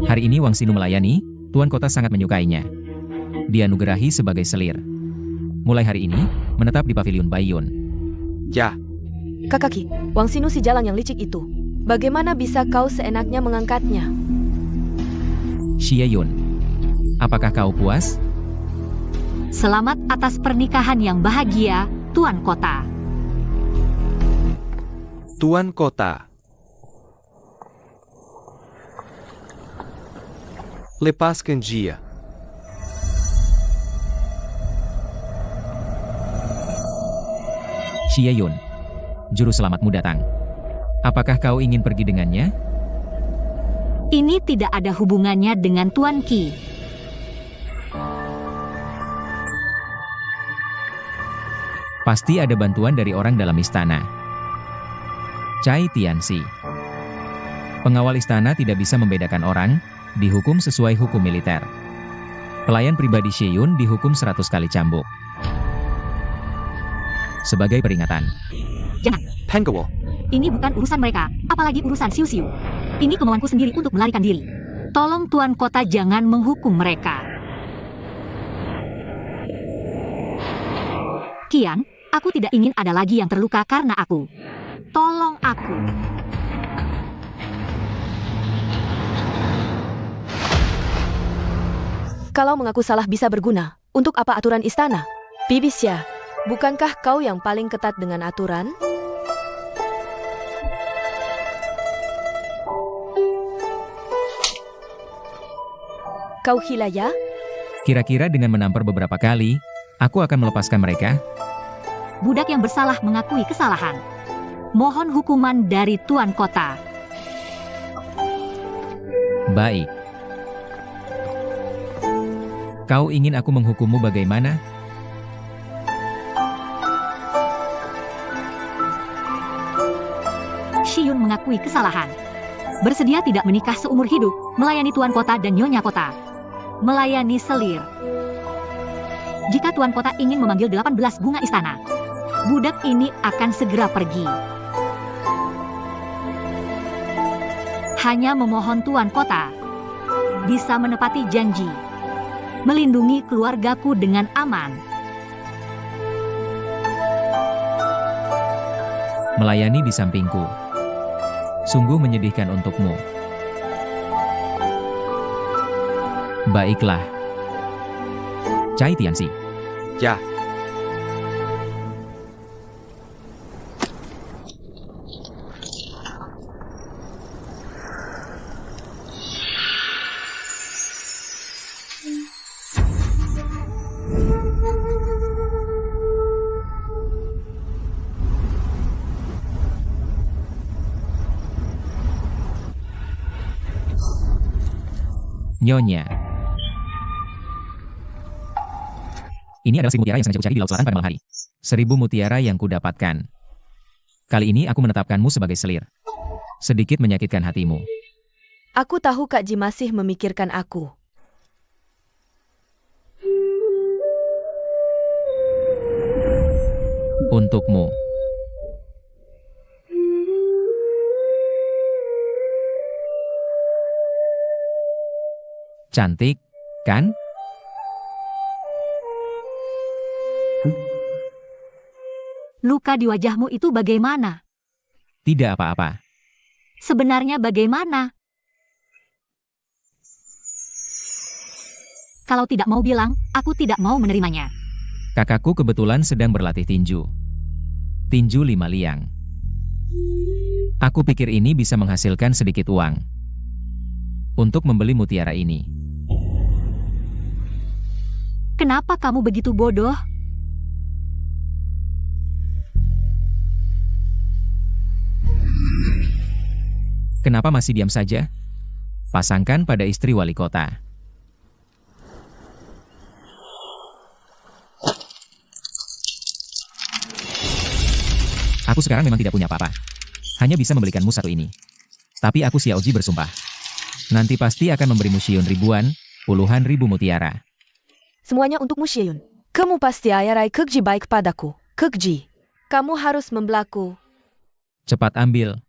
Hari ini Wang Xinu melayani, Tuan Kota sangat menyukainya. Dianugerahi sebagai selir. Mulai hari ini, menetap di pavilion Baiyun. Ya, Kakaki, Wang Xinu si jalang yang licik itu. Bagaimana bisa kau seenaknya mengangkatnya? Xie Yun, apakah kau puas? Selamat atas pernikahan yang bahagia, Tuan Kota. Tuan Kota. Lepaskan dia. Xie Yun, juru selamatmu datang. Apakah kau ingin pergi dengannya? Ini tidak ada hubungannya dengan Tuan Qi. Pasti ada bantuan dari orang dalam istana. Cai Tianxi. Pengawal istana tidak bisa membedakan orang, dihukum sesuai hukum militer. Pelayan pribadi Xie Yun dihukum 100 kali cambuk. Sebagai peringatan. Jangan, Penggawa. ini bukan urusan mereka, apalagi urusan Siu-Siu. Ini kemauanku sendiri untuk melarikan diri. Tolong Tuan Kota jangan menghukum mereka. Qian, aku tidak ingin ada lagi yang terluka karena aku. Tolong aku. Kalau mengaku salah bisa berguna, untuk apa aturan istana? Bibisya, bukankah kau yang paling ketat dengan aturan? Kau gila ya? Kira-kira dengan menampar beberapa kali, aku akan melepaskan mereka. Budak yang bersalah mengakui kesalahan. Mohon hukuman dari Tuan Kota. Baik. Kau ingin aku menghukummu bagaimana? Xie Yun mengakui kesalahan. Bersedia tidak menikah seumur hidup, melayani Tuan Kota dan Nyonya Kota. Melayani selir. Jika Tuan Kota ingin memanggil 18 bunga istana, budak ini akan segera pergi. Hanya memohon Tuan Kota bisa menepati janji, melindungi keluargaku dengan aman. Melayani di sampingku. Sungguh menyedihkan untukmu. Baiklah. Cai Tianxi. Ya. Nyonya. Ini adalah 1000 mutiara yang sengaja kucari di Laut Selatan pada malam hari. 1000 mutiara yang kudapatkan. Kali ini aku menetapkanmu sebagai selir. Sedikit menyakitkan hatimu. Aku tahu Kak Ji masih memikirkan aku. Untukmu. Cantik, kan? Luka di wajahmu itu bagaimana? Tidak apa-apa. Sebenarnya bagaimana? Kalau tidak mau bilang, aku tidak mau menerimanya. Kakakku kebetulan sedang berlatih tinju. Tinju 5 liang. Aku pikir ini bisa menghasilkan sedikit uang. Untuk membeli mutiara ini. Kenapa kamu begitu bodoh? Kenapa masih diam saja? Pasangkan pada istri wali kota. Aku sekarang memang tidak punya apa-apa. Hanya bisa membelikanmu satu ini. Tapi aku Xiaoji bersumpah. Nanti pasti akan memberimu Xie Yun ribuan, puluhan ribu mutiara. Semuanya untukmu Xie Yun. Kamu pasti ayarai Kekji baik padaku. Kekji, kamu harus membelaku. Cepat ambil.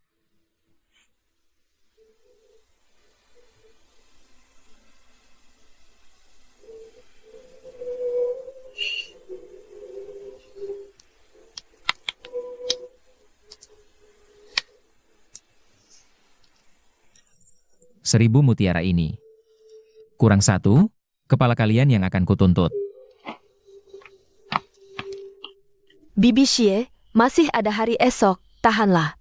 1000 mutiara ini. Kurang 1, kepala kalian yang akan kutuntut. Bibi Xie, masih ada hari esok, tahanlah.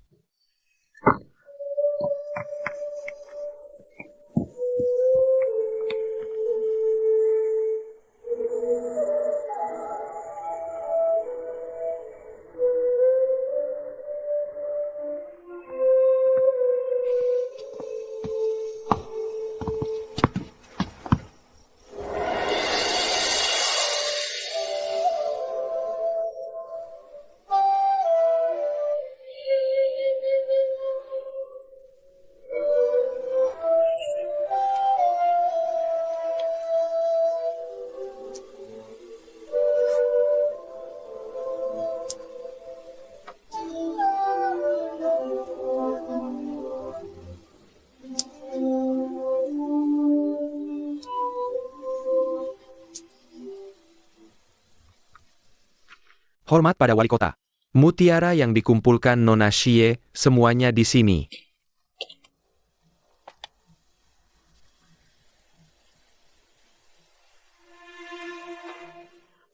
Hormat pada wali kota. Mutiara yang dikumpulkan Nona Xie, semuanya di sini.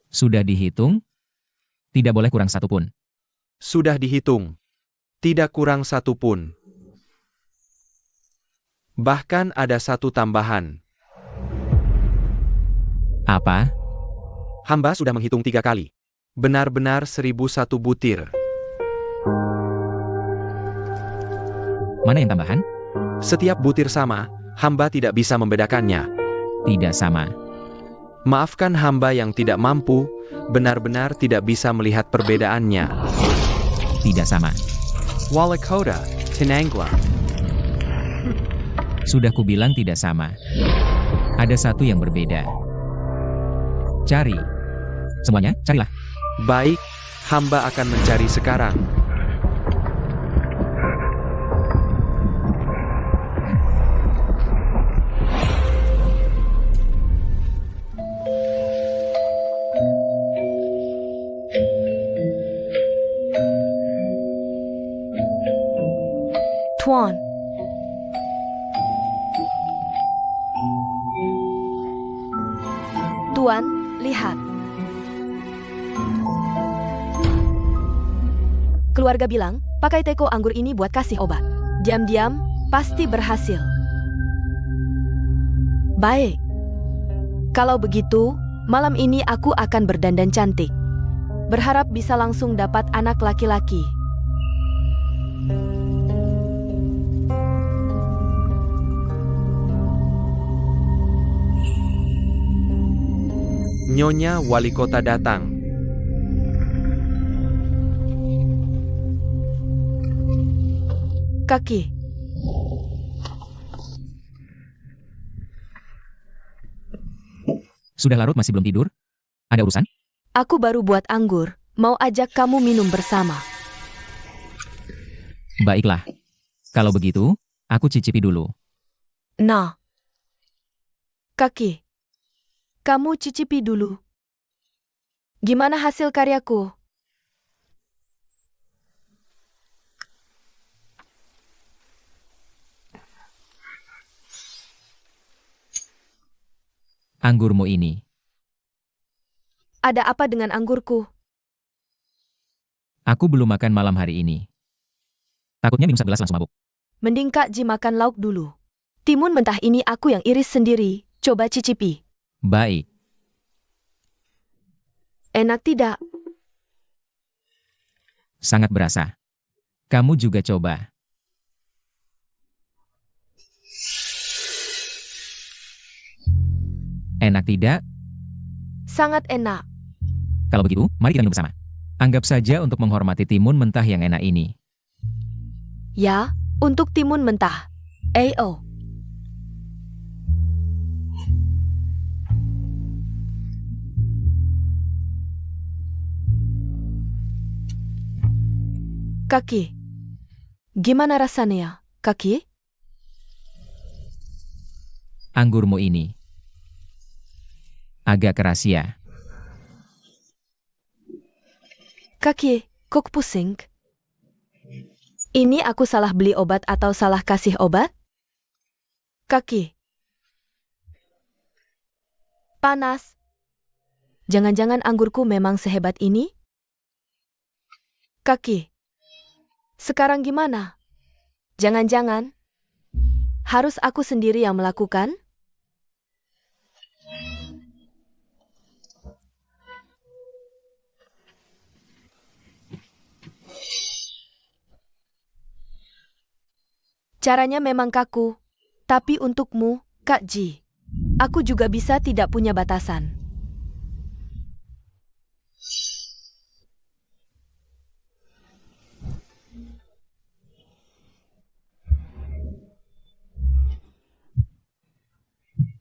Sudah dihitung? Tidak boleh kurang 1 pun. Sudah dihitung. Tidak kurang 1 pun. Bahkan ada 1 tambahan. Apa? Hamba sudah menghitung 3 kali. Benar-benar 1001 butir. Mana yang tambahan? Setiap butir sama, hamba tidak bisa membedakannya. Tidak sama. Maafkan hamba yang tidak mampu, benar-benar tidak bisa melihat perbedaannya. Tidak sama. Walakota, Tinangla. Sudah kubilang tidak sama. Ada 1 yang berbeda. Cari. Semuanya, carilah. Baik, hamba akan mencari sekarang. Tuan. Tuan, lihat. Keluarga bilang, pakai teko anggur ini buat kasih obat. Diam-diam, pasti berhasil. Baik. Kalau begitu, malam ini aku akan berdandan cantik. Berharap bisa langsung dapat anak laki-laki. Nyonya wali kota datang. Kaki. Sudah larut masih belum tidur? Ada urusan? Aku baru buat anggur, mau ajak kamu minum bersama. Baiklah. Kalau begitu, aku cicipi dulu. Nah. Kaki. Kamu cicipi dulu. Gimana hasil karyaku? Anggurmu ini. Ada apa dengan anggurku? Aku belum makan malam hari ini. Takutnya minum segelas langsung mabuk. Mending Kak Ji makan lauk dulu. Timun mentah ini aku yang iris sendiri, coba cicipi. Baik. Enak tidak? Sangat berasa. Kamu juga coba. Enak tidak? Sangat enak. Kalau begitu, mari kita minum bersama. Anggap saja untuk menghormati timun mentah yang enak ini. Ya, untuk timun mentah. Ayo. Kaki. Gimana rasanya, Kaki? Anggurmu ini. Agak keras ya. Kaki, kok pusing? Ini aku salah beli obat atau salah kasih obat? Kaki. Panas. Jangan-jangan anggurku memang sehebat ini? Kaki. Sekarang gimana? Jangan-jangan harus aku sendiri yang melakukan? Caranya memang kaku, tapi untukmu, Kak Ji, aku juga bisa tidak punya batasan.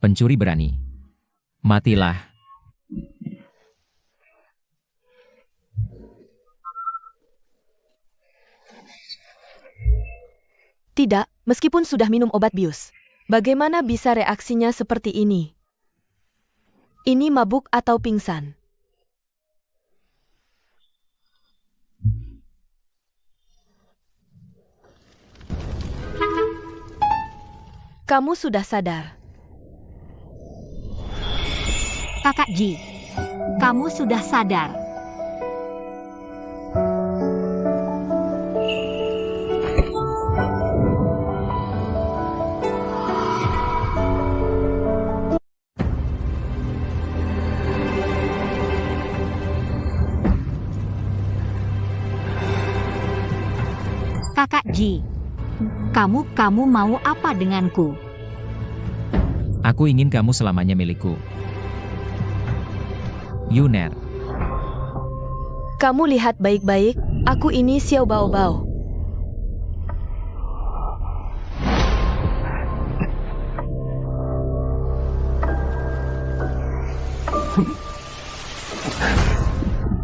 Pencuri berani. Matilah. Tidak, meskipun sudah minum obat bius. Bagaimana bisa reaksinya seperti ini? Ini mabuk atau pingsan? Kamu sudah sadar. Kakak Ji, kamu sudah sadar. Kakak Ji, kamu mau apa denganku? Aku ingin kamu selamanya milikku. Yuner. Kamu lihat baik-baik, aku ini Xiao Bao Bao.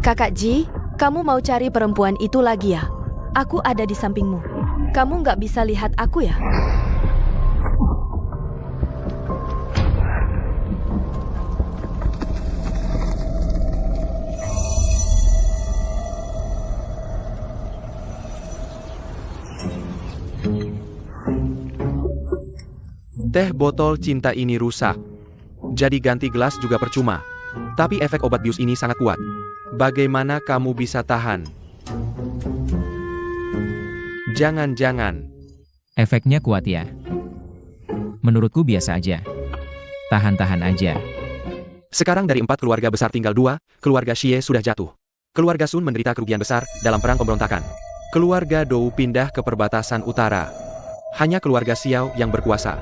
Kakak Ji, kamu mau cari perempuan itu lagi ya? Aku ada di sampingmu. Kamu nggak bisa lihat aku ya? Teh botol cinta ini rusak. Jadi ganti gelas juga percuma. Tapi efek obat bius ini sangat kuat. Bagaimana kamu bisa tahan? Jangan-jangan. Efeknya kuat ya. Menurutku biasa aja. Tahan-tahan aja. Sekarang dari 4 keluarga besar tinggal 2, keluarga Xie sudah jatuh. Keluarga Sun menderita kerugian besar dalam perang pemberontakan. Keluarga Dou pindah ke perbatasan utara. Hanya keluarga Xiao yang berkuasa.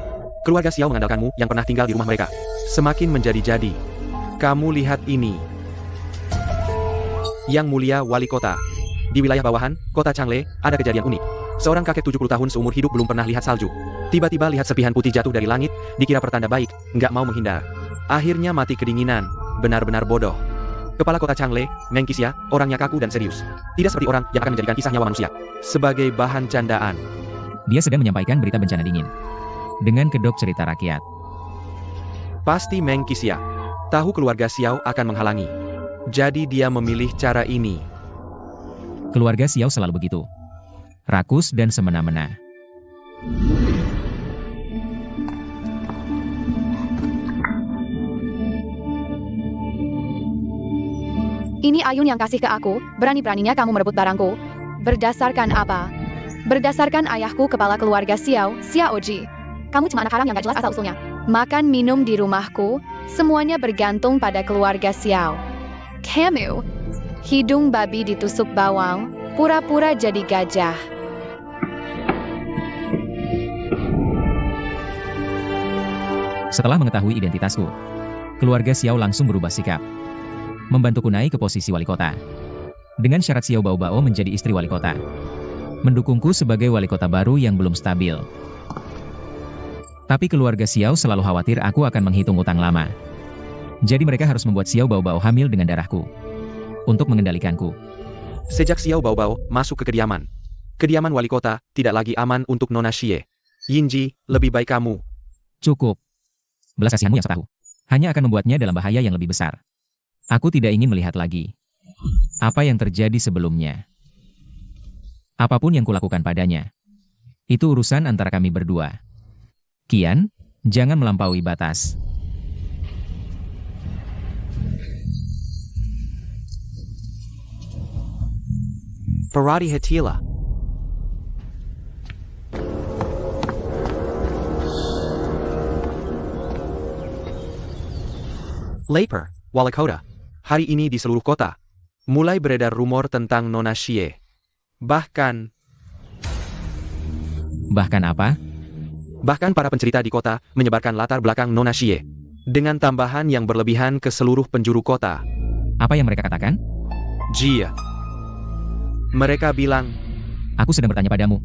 Keluarga Xiao mengandalkanmu yang pernah tinggal di rumah mereka. Semakin menjadi-jadi. Kamu lihat ini. Yang Mulia Wali Kota. Di wilayah bawahan, kota Changle, ada kejadian unik. Seorang kakek 70 tahun seumur hidup belum pernah lihat salju. Tiba-tiba lihat serpihan putih jatuh dari langit, dikira pertanda baik, nggak mau menghindar. Akhirnya mati kedinginan. Benar-benar bodoh. Kepala kota Changle, Meng Qixia, orangnya kaku dan serius. Tidak seperti orang yang akan menjadikan kisah nyawa manusia sebagai bahan candaan. Dia sedang menyampaikan berita bencana dingin. Dengan kedok cerita rakyat. Pasti Meng Qixia tahu keluarga Xiao akan menghalangi. Jadi dia memilih cara ini. Keluarga Xiao selalu begitu. Rakus dan semena-mena. Ini Ayun yang kasih ke aku, berani-beraninya kamu merebut barangku. Berdasarkan apa? Berdasarkan ayahku kepala keluarga Xiao, Xiao Ji. Kamu cuma anak haram yang gak jelas asal-usulnya. Makan minum di rumahku, semuanya bergantung pada keluarga Xiao. Kamu, hidung babi ditusuk bawang, pura-pura jadi gajah. Setelah mengetahui identitasku, keluarga Xiao langsung berubah sikap. Membantuku naik ke posisi wali kota. Dengan syarat Xiao Bao Bao menjadi istri wali kota. Mendukungku sebagai wali kota baru yang belum stabil. Tapi keluarga Xiao selalu khawatir aku akan menghitung utang lama. Jadi mereka harus membuat Xiao Bao Bao hamil dengan darahku. Untuk mengendalikanku. Sejak Xiao Bao Bao masuk ke kediaman. Kediaman wali kota tidak lagi aman untuk Nona Xie. Yinji, lebih baik kamu. Cukup. Belas kasihanmu yang setahu. Hanya akan membuatnya dalam bahaya yang lebih besar. Aku tidak ingin melihat lagi. Apa yang terjadi sebelumnya. Apapun yang kulakukan padanya. Itu urusan antara kami berdua. Kian, Jangan melampaui batas. Faradi Hatila. Laper, Walakota. Hari ini di seluruh kota, mulai beredar rumor tentang Nona Xie. Bahkan Bahkan apa? para pencerita di kota menyebarkan latar belakang Nona Xie. Dengan tambahan yang berlebihan ke seluruh penjuru kota. Apa yang mereka katakan? Jia. Mereka bilang Aku sedang bertanya padamu.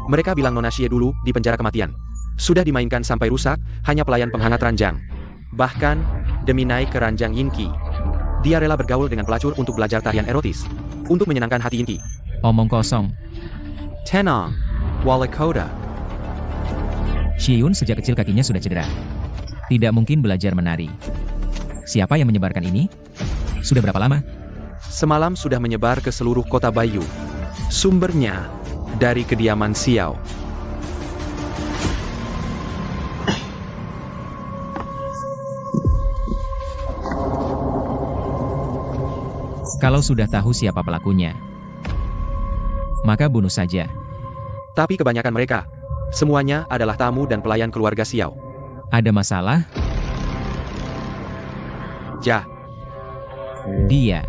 Nona Xie dulu di penjara kematian. Sudah dimainkan sampai rusak, hanya pelayan penghangat ranjang. Bahkan, demi naik ke ranjang Yinki, dia rela bergaul dengan pelacur untuk belajar tarian erotis. Untuk menyenangkan hati Yinki. Omong kosong. Tenang, Walakota. Xieyun sejak kecil kakinya sudah cedera. Tidak mungkin belajar menari. Siapa yang menyebarkan ini? Sudah berapa lama? Semalam sudah menyebar ke seluruh kota Bayu. Sumbernya dari kediaman Xiao. Kalau sudah tahu siapa pelakunya, maka bunuh saja. Tapi kebanyakan mereka, semuanya adalah tamu dan pelayan keluarga Xiao. Ada masalah? Ja, Dia.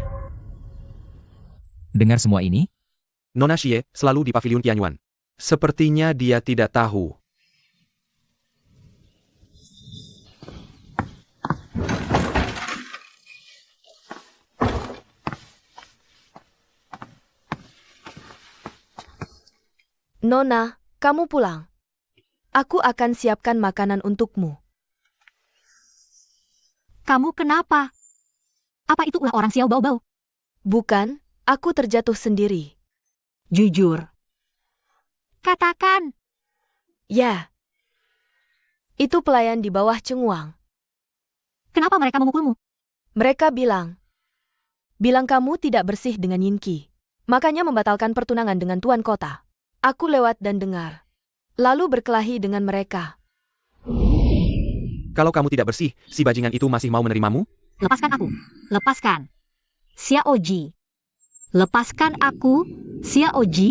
Dengar semua ini? Nona Xie selalu di pavilion Qianyuan. Sepertinya dia tidak tahu. Nona, kamu pulang. Aku akan siapkan makanan untukmu. Kamu kenapa? Apa itu ulah orang Xiao Baobao? Bukan, aku terjatuh sendiri. Jujur. Katakan. Ya. Itu pelayan di bawah Cengguang. Kenapa mereka memukulmu? Mereka bilang kamu tidak bersih dengan Yinki. Makanya membatalkan pertunangan dengan tuan kota. Aku lewat dan dengar. Lalu berkelahi dengan mereka. Kalau kamu tidak bersih, si bajingan itu masih mau menerimamu? Lepaskan aku. Lepaskan. Xiaoji. Lepaskan aku, Xiaoji.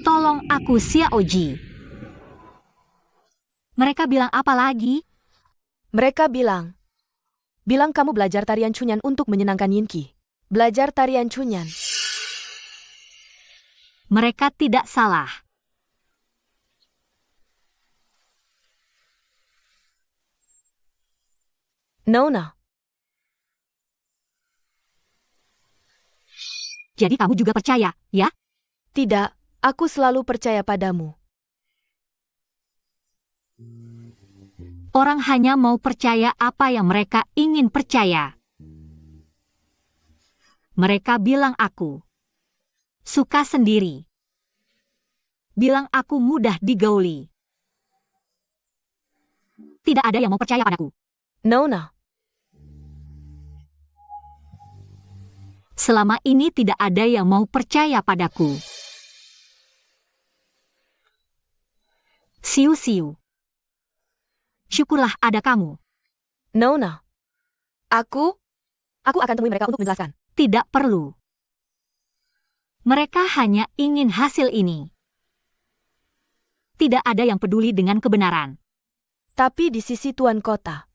Tolong aku, Xiaoji. Mereka bilang apa lagi? Mereka bilang kamu belajar tarian Cunyan untuk menyenangkan Yinki. Belajar tarian Cunyan. Mereka tidak salah. Nona. Jadi kamu juga percaya, ya? Tidak, aku selalu percaya padamu. Orang hanya mau percaya apa yang mereka ingin percaya. Mereka bilang aku suka sendiri. Bilang aku mudah digauli. Tidak ada yang mau percaya padaku. Nona. Selama ini tidak ada yang mau percaya padaku. Siu-siu. Syukurlah ada kamu. Nona. Aku akan temui mereka untuk menjelaskan. Tidak perlu. Mereka hanya ingin hasil ini. Tidak ada yang peduli dengan kebenaran. Tapi di sisi tuan kota.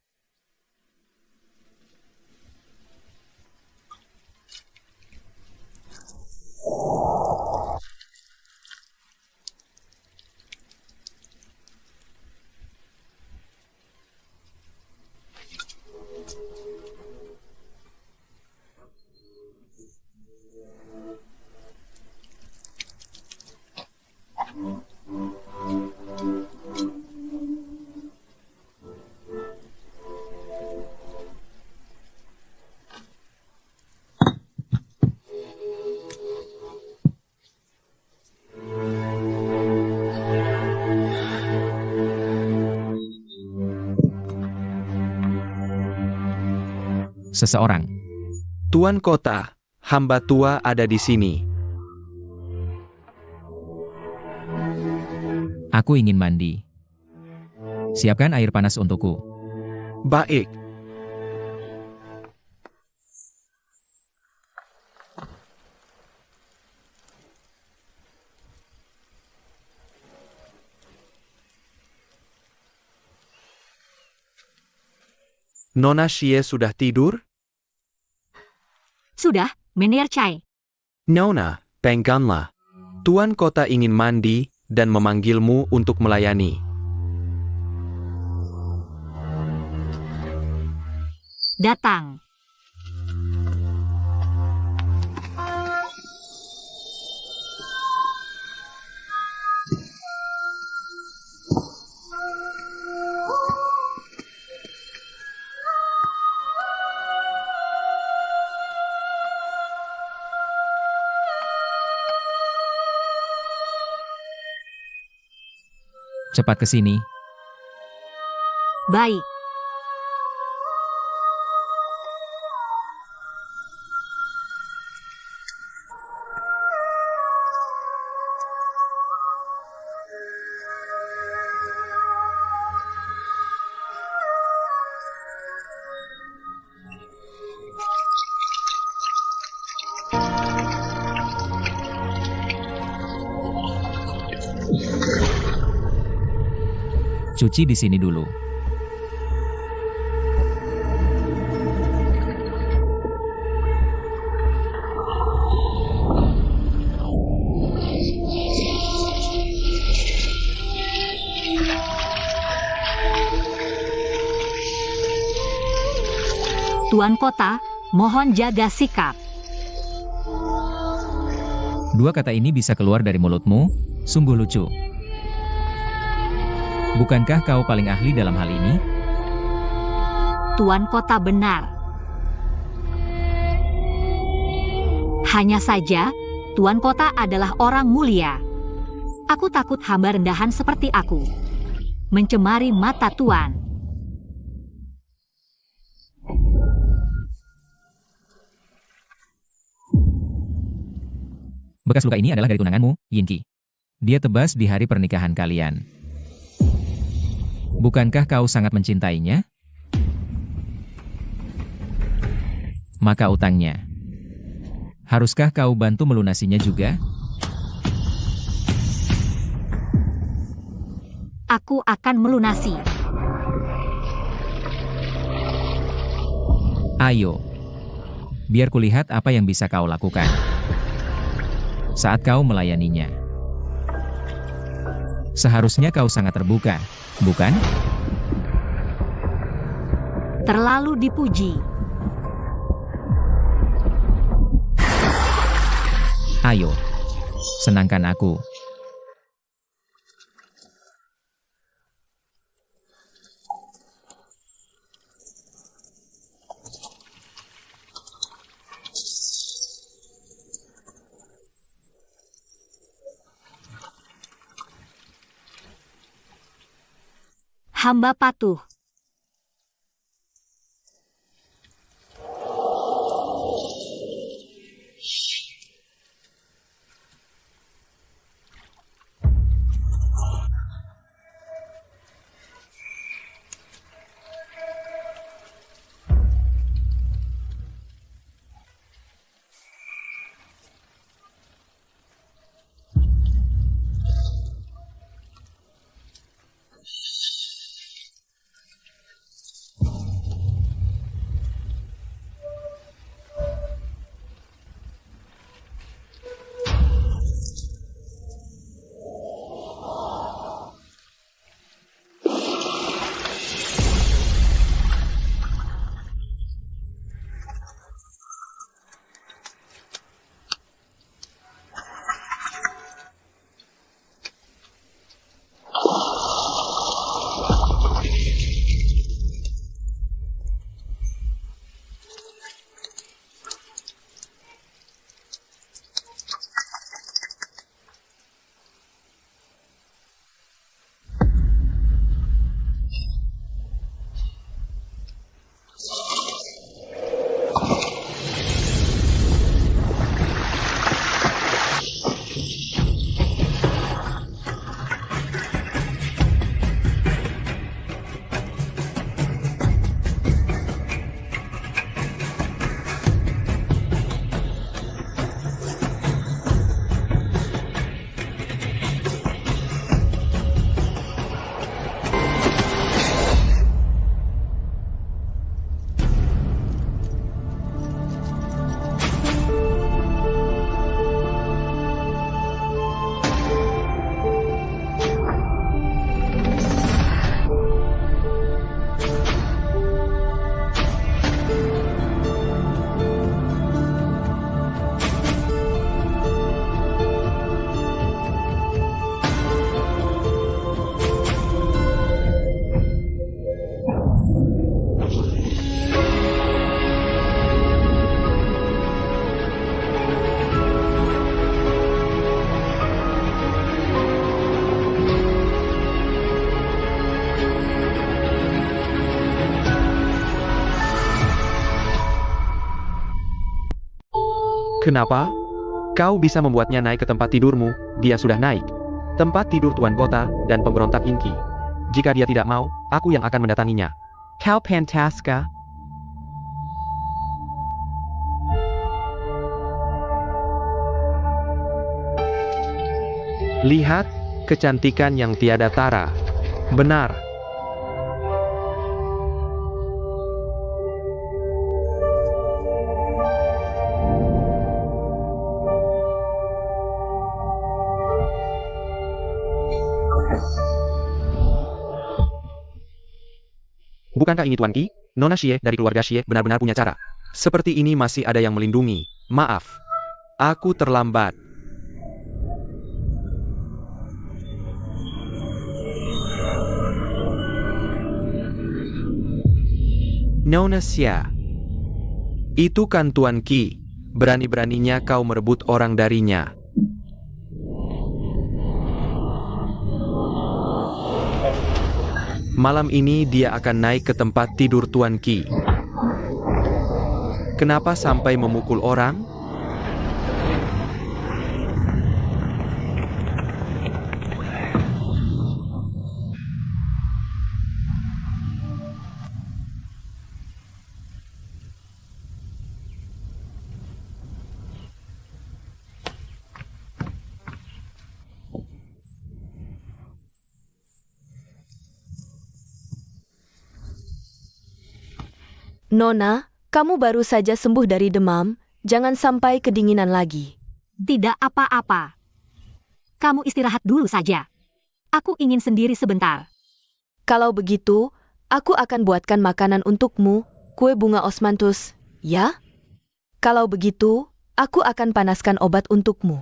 Seseorang. Tuan kota, hamba tua ada di sini. Aku ingin mandi. Siapkan air panas untukku. Baik. Nona Xie sudah tidur? Sudah, Menier Chai. Nona, pengganlah. Tuan kota ingin mandi dan memanggilmu untuk melayani. Datang. Cepat ke sini. Baik. Cuci di sini dulu. Tuan kota, mohon jaga sikap. Dua kata ini bisa keluar dari mulutmu, sungguh lucu. Bukankah kau paling ahli dalam hal ini? Tuan kota benar. Hanya saja, Tuan kota adalah orang mulia. Aku takut hamba rendahan seperti aku mencemari mata Tuan. Bekas luka ini adalah dari tunanganmu, Yinki. Dia tebas di hari pernikahan kalian. Bukankah kau sangat mencintainya? Maka utangnya. Haruskah kau bantu melunasinya juga? Aku akan melunasi. Ayo. Biar kulihat apa yang bisa kau lakukan saat kau melayaninya. Seharusnya kau sangat terbuka, bukan? Terlalu dipuji. Ayo, senangkan aku. Hamba patuh. Kenapa? Kau bisa membuatnya naik ke tempat tidurmu, dia sudah naik. Tempat tidur Tuan Kota dan pemberontak Yinki. Jika dia tidak mau, aku yang akan mendatanginya. Kau Pantaska. Lihat, kecantikan yang tiada tara. Benar. Bukankah ini Tuan Qi? Nona Xie dari keluarga Xie benar-benar punya cara. Seperti ini masih ada yang melindungi. Maaf. Aku terlambat. Nona Xie. Itu kan Tuan Qi. Berani-beraninya kau merebut orang darinya. Malam ini dia akan naik ke tempat tidur Tuan Qi. Kenapa sampai memukul orang? Nona, kamu baru saja sembuh dari demam, jangan sampai kedinginan lagi. Tidak apa-apa. Kamu istirahat dulu saja. Aku ingin sendiri sebentar. Kalau begitu, aku akan buatkan makanan untukmu, kue bunga osmanthus, ya? Kalau begitu, aku akan panaskan obat untukmu.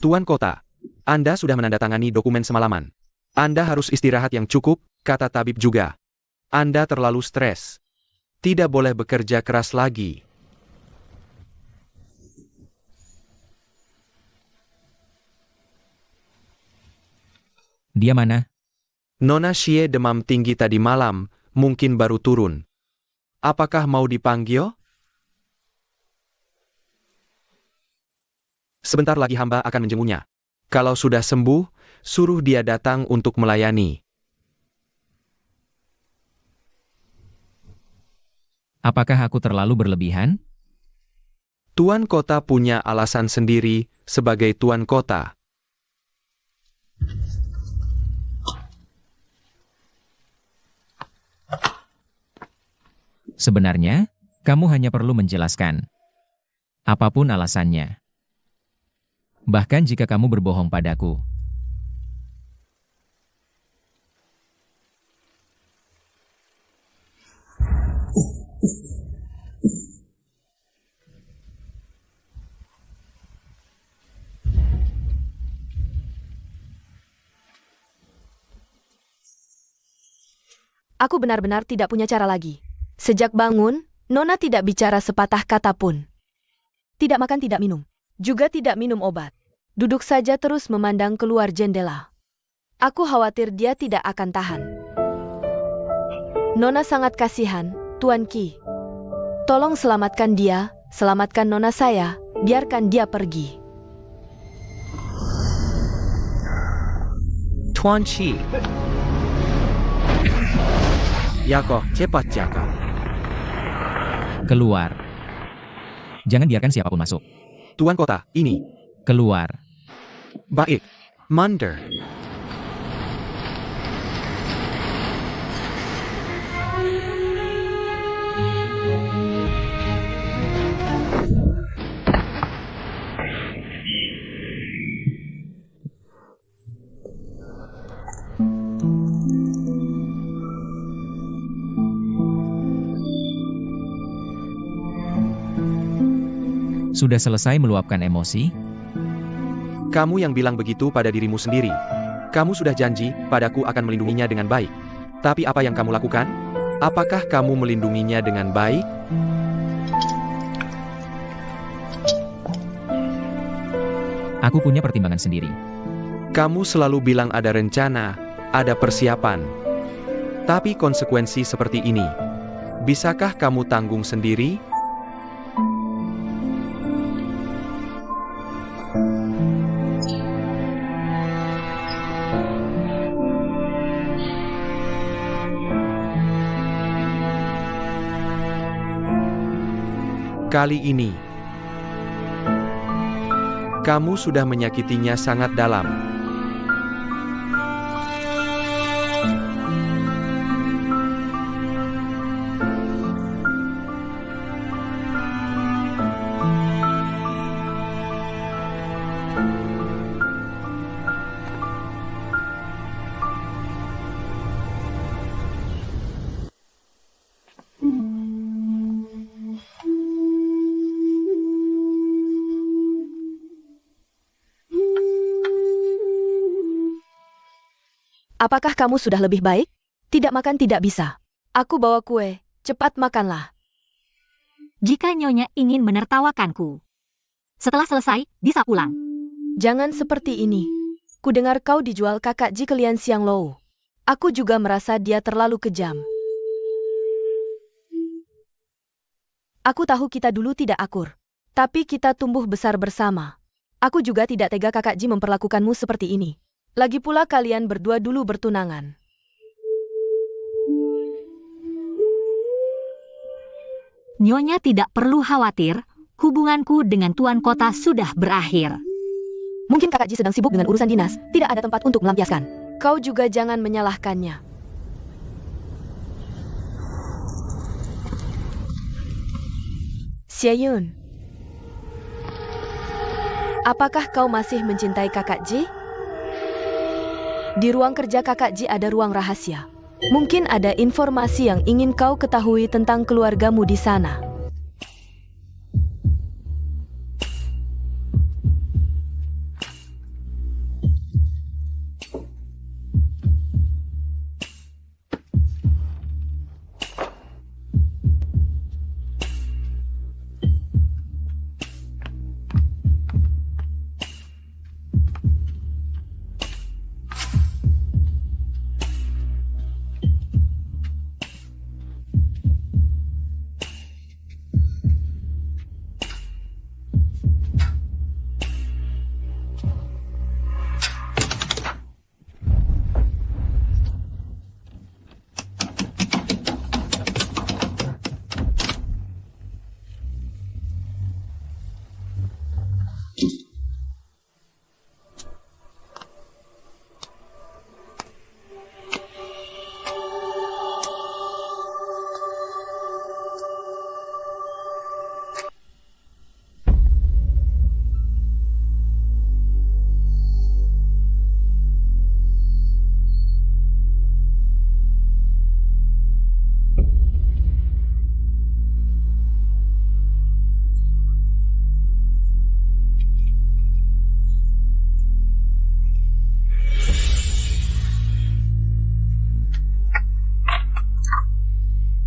Tuan Kota, Anda sudah menandatangani dokumen semalaman. Anda harus istirahat yang cukup, kata tabib juga. Anda terlalu stres. Tidak boleh bekerja keras lagi. Dia mana? Nona Xie demam tinggi tadi malam, mungkin baru turun. Apakah mau dipanggil? Sebentar lagi hamba akan menjenguknya. Kalau sudah sembuh, suruh dia datang untuk melayani. Apakah aku terlalu berlebihan? Tuan Kota punya alasan sendiri sebagai Tuan Kota. Sebenarnya, kamu hanya perlu menjelaskan. Apapun alasannya. Bahkan jika kamu berbohong padaku. Aku benar-benar tidak punya cara lagi. Sejak bangun, Nona tidak bicara sepatah kata pun. Tidak makan, tidak minum. Juga tidak minum obat. Duduk saja terus memandang keluar jendela. Aku khawatir dia tidak akan tahan. Nona sangat kasihan, Tuan Qi. Tolong selamatkan dia, selamatkan Nona saya, biarkan dia pergi. Tuan Qi. Yako, cepat jaga. Keluar. Jangan biarkan siapapun masuk. Tuan Kota, ini. Keluar. Baik. Mander. Sudah selesai meluapkan emosi? Kamu yang bilang begitu pada dirimu sendiri. Kamu sudah janji padaku akan melindunginya dengan baik. Tapi apa yang kamu lakukan? Apakah kamu melindunginya dengan baik? Aku punya pertimbangan sendiri. Kamu selalu bilang ada rencana, ada persiapan. Tapi konsekuensi seperti ini, bisakah kamu tanggung sendiri? Kali ini, kamu sudah menyakitinya sangat dalam. Apakah kamu sudah lebih baik? Tidak makan tidak bisa. Aku bawa kue, cepat makanlah. Jika Nyonya ingin menertawakanku. Setelah selesai, bisa pulang. Jangan seperti ini. Ku dengar kau dijual kakak Ji ke Lian Xianglou. Aku juga merasa dia terlalu kejam. Aku tahu kita dulu tidak akur. Tapi kita tumbuh besar bersama. Aku juga tidak tega kakak Ji memperlakukanmu seperti ini. Lagi pula kalian berdua dulu bertunangan. Nyonya tidak perlu khawatir, hubunganku dengan Tuan Kota sudah berakhir. Mungkin kakak Ji sedang sibuk dengan urusan dinas, tidak ada tempat untuk melampiaskan. Kau juga jangan menyalahkannya. Xieyun, apakah kau masih mencintai kakak Ji? Di ruang kerja kakak Ji ada ruang rahasia. Mungkin ada informasi yang ingin kau ketahui tentang keluargamu di sana.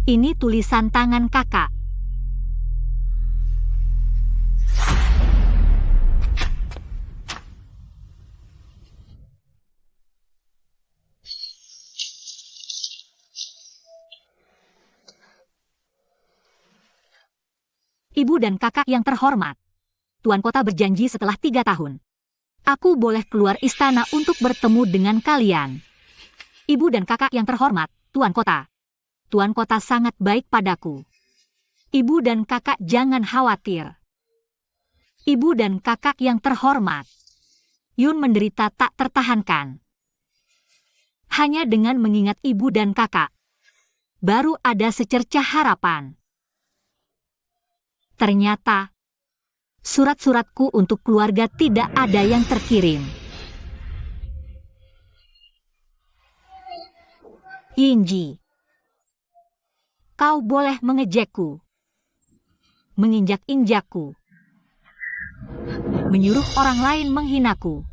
Ini tulisan tangan kakak. Ibu dan kakak yang terhormat. Tuan Kota berjanji setelah 3 tahun. Aku boleh keluar istana untuk bertemu dengan kalian. Ibu dan kakak yang terhormat, Tuan Kota. Tuan Kota sangat baik padaku. Ibu dan kakak jangan khawatir. Ibu dan kakak yang terhormat. Yun menderita tak tertahankan. Hanya dengan mengingat ibu dan kakak, baru ada secercah harapan. Ternyata, surat-suratku untuk keluarga tidak ada yang terkirim. Yinji, kau boleh mengejekku, menginjak-injakku, menyuruh orang lain menghinaku.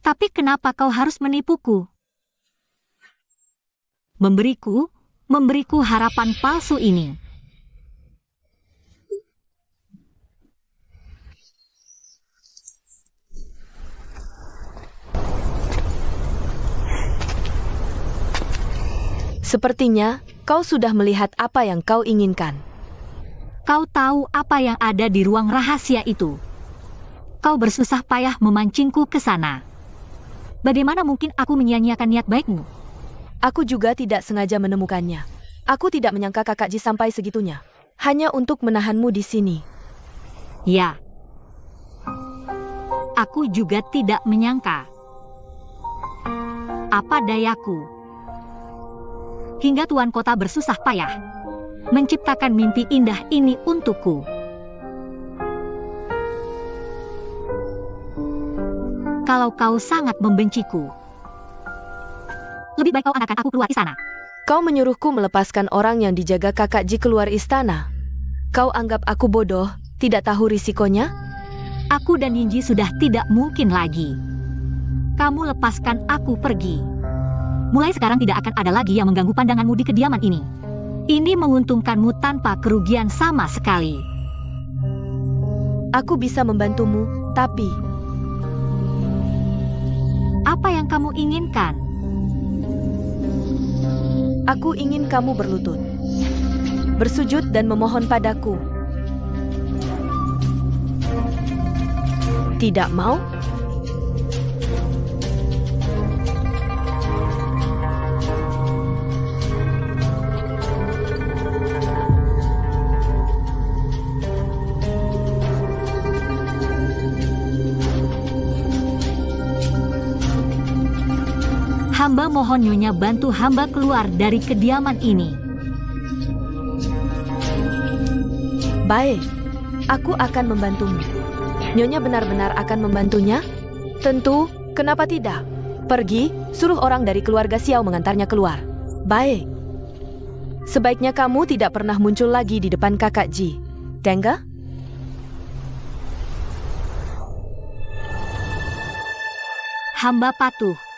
Tapi kenapa kau harus menipuku? Memberiku harapan palsu ini. Sepertinya kau sudah melihat apa yang kau inginkan. Kau tahu apa yang ada di ruang rahasia itu. Kau bersusah payah memancingku ke sana. Bagaimana mungkin aku menyia-nyiakan niat baikmu? Aku juga tidak sengaja menemukannya. Aku tidak menyangka Kakak Ji sampai segitunya. Hanya untuk menahanmu di sini. Ya. Aku juga tidak menyangka. Apa dayaku? Hingga Tuan Kota bersusah payah menciptakan mimpi indah ini untukku. Kalau kau sangat membenciku, lebih baik kau antarkan aku keluar istana. Kau menyuruhku melepaskan orang yang dijaga Kakak Ji keluar istana. Kau anggap aku bodoh, tidak tahu risikonya? Aku dan Yinji sudah tidak mungkin lagi. Kamu lepaskan aku pergi. Mulai sekarang tidak akan ada lagi yang mengganggu pandanganmu di kediaman ini. Ini menguntungkanmu tanpa kerugian sama sekali. Aku bisa membantumu, tapi... Apa yang kamu inginkan? Aku ingin kamu berlutut, bersujud dan memohon padaku. Tidak mau? Hamba mohon Nyonya bantu hamba keluar dari kediaman ini. Baik, aku akan membantumu. Nyonya benar-benar akan membantunya? Tentu, kenapa tidak? Pergi, suruh orang dari keluarga Xiao mengantarnya keluar. Baik. Sebaiknya kamu tidak pernah muncul lagi di depan Kakak Ji. Tengga? Hamba patuh.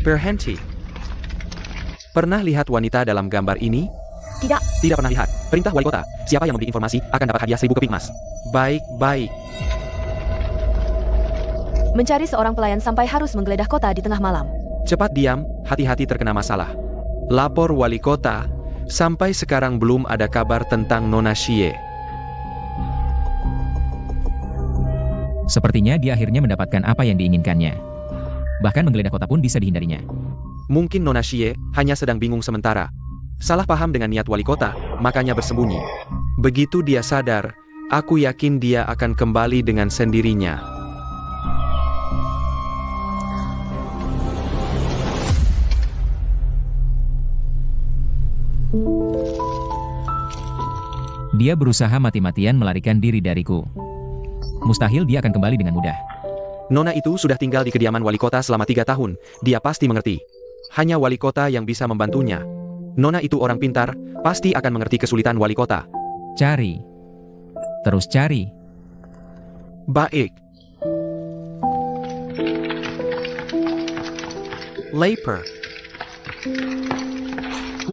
Berhenti. Pernah lihat wanita dalam gambar ini? Tidak. Tidak pernah lihat. Perintah wali kota. Siapa yang memberi informasi akan dapat hadiah 1000 keping emas. Baik. Mencari seorang pelayan sampai harus menggeledah kota di tengah malam. Cepat diam, hati-hati terkena masalah. Lapor wali kota, sampai sekarang belum ada kabar tentang Nona Xie. Sepertinya dia akhirnya mendapatkan apa yang diinginkannya. Bahkan menggeledah kota pun bisa dihindarinya. Mungkin Nona Xie hanya sedang bingung sementara. Salah paham dengan niat wali kota, makanya bersembunyi. Begitu dia sadar, aku yakin dia akan kembali dengan sendirinya. Dia berusaha mati-matian melarikan diri dariku. Mustahil dia akan kembali dengan mudah. Nona itu sudah tinggal di kediaman wali kota selama 3 tahun, dia pasti mengerti. Hanya wali kota yang bisa membantunya. Nona itu orang pintar, pasti akan mengerti kesulitan wali kota. Cari. Terus cari. Baik. Lapor.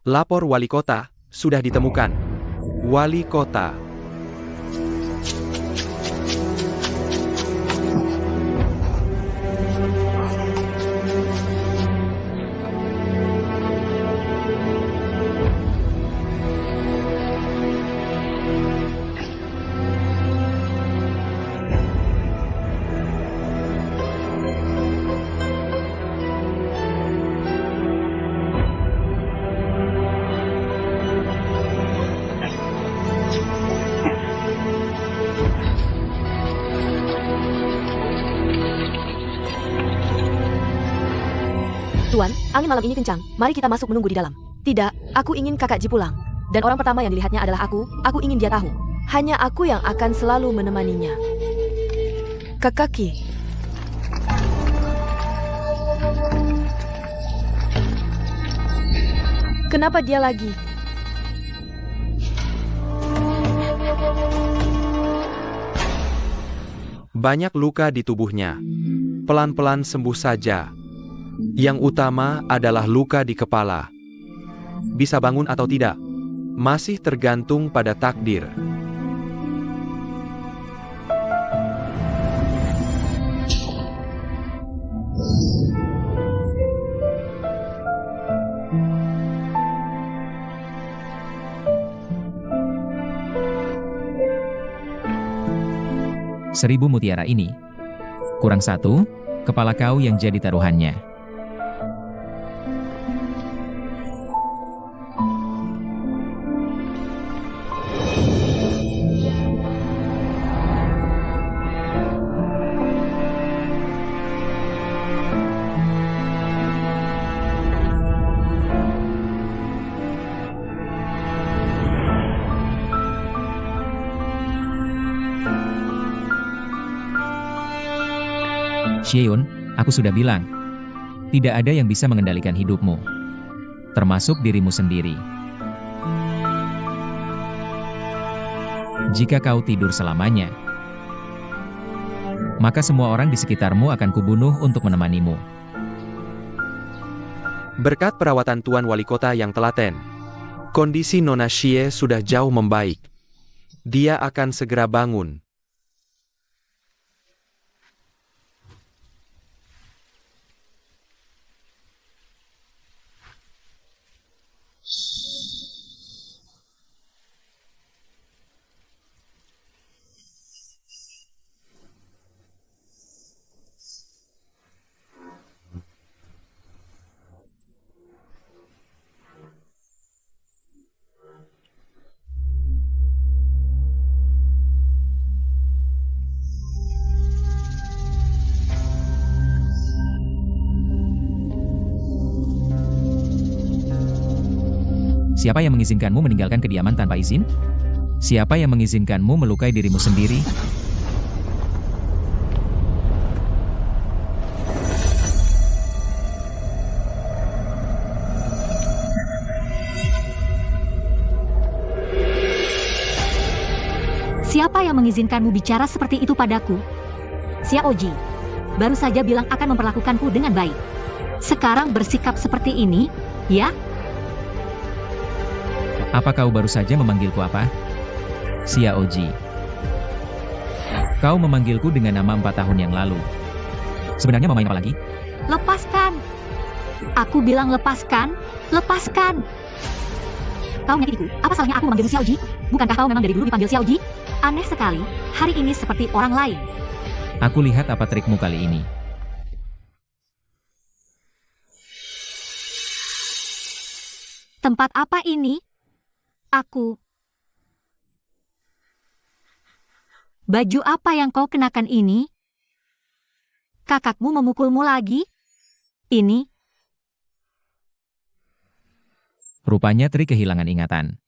Lapor wali kota, sudah ditemukan. Wali kota. Tuan, angin malam ini kencang. Mari kita masuk menunggu di dalam. Tidak, aku ingin kakak Ji pulang. Dan orang pertama yang dilihatnya adalah aku ingin dia tahu. Hanya aku yang akan selalu menemaninya. Kakak Ki. Kenapa dia lagi? Banyak luka di tubuhnya. Pelan-pelan sembuh saja. Yang utama adalah luka di kepala. Bisa bangun atau tidak, masih tergantung pada takdir. Seribu mutiara ini. Kurang 1, kepala kau yang jadi taruhannya. Xieun, aku sudah bilang, tidak ada yang bisa mengendalikan hidupmu, termasuk dirimu sendiri. Jika kau tidur selamanya, maka semua orang di sekitarmu akan kubunuh untuk menemanimu. Berkat perawatan Tuan Wali Kota yang telaten, kondisi Nona Xie sudah jauh membaik. Dia akan segera bangun. Siapa yang mengizinkanmu meninggalkan kediaman tanpa izin? Siapa yang mengizinkanmu melukai dirimu sendiri? Siapa yang mengizinkanmu bicara seperti itu padaku? Xiao Ji, baru saja bilang akan memperlakukanku dengan baik. Sekarang bersikap seperti ini, ya? Apa kau baru saja memanggilku apa? Xiaoji. Kau memanggilku dengan nama 4 tahun yang lalu. Sebenarnya mau main apa lagi? Lepaskan! Aku bilang lepaskan, lepaskan! Kau menyakitiku, apa salahnya aku memanggilmu Xiaoji? Bukankah kau memang dari dulu dipanggil Xiaoji? Aneh sekali, hari ini seperti orang lain. Aku lihat apa trikmu kali ini. Tempat apa ini? Aku. Baju apa yang kau kenakan ini? Kakakmu memukulmu lagi? Ini? Rupanya trik kehilangan ingatan.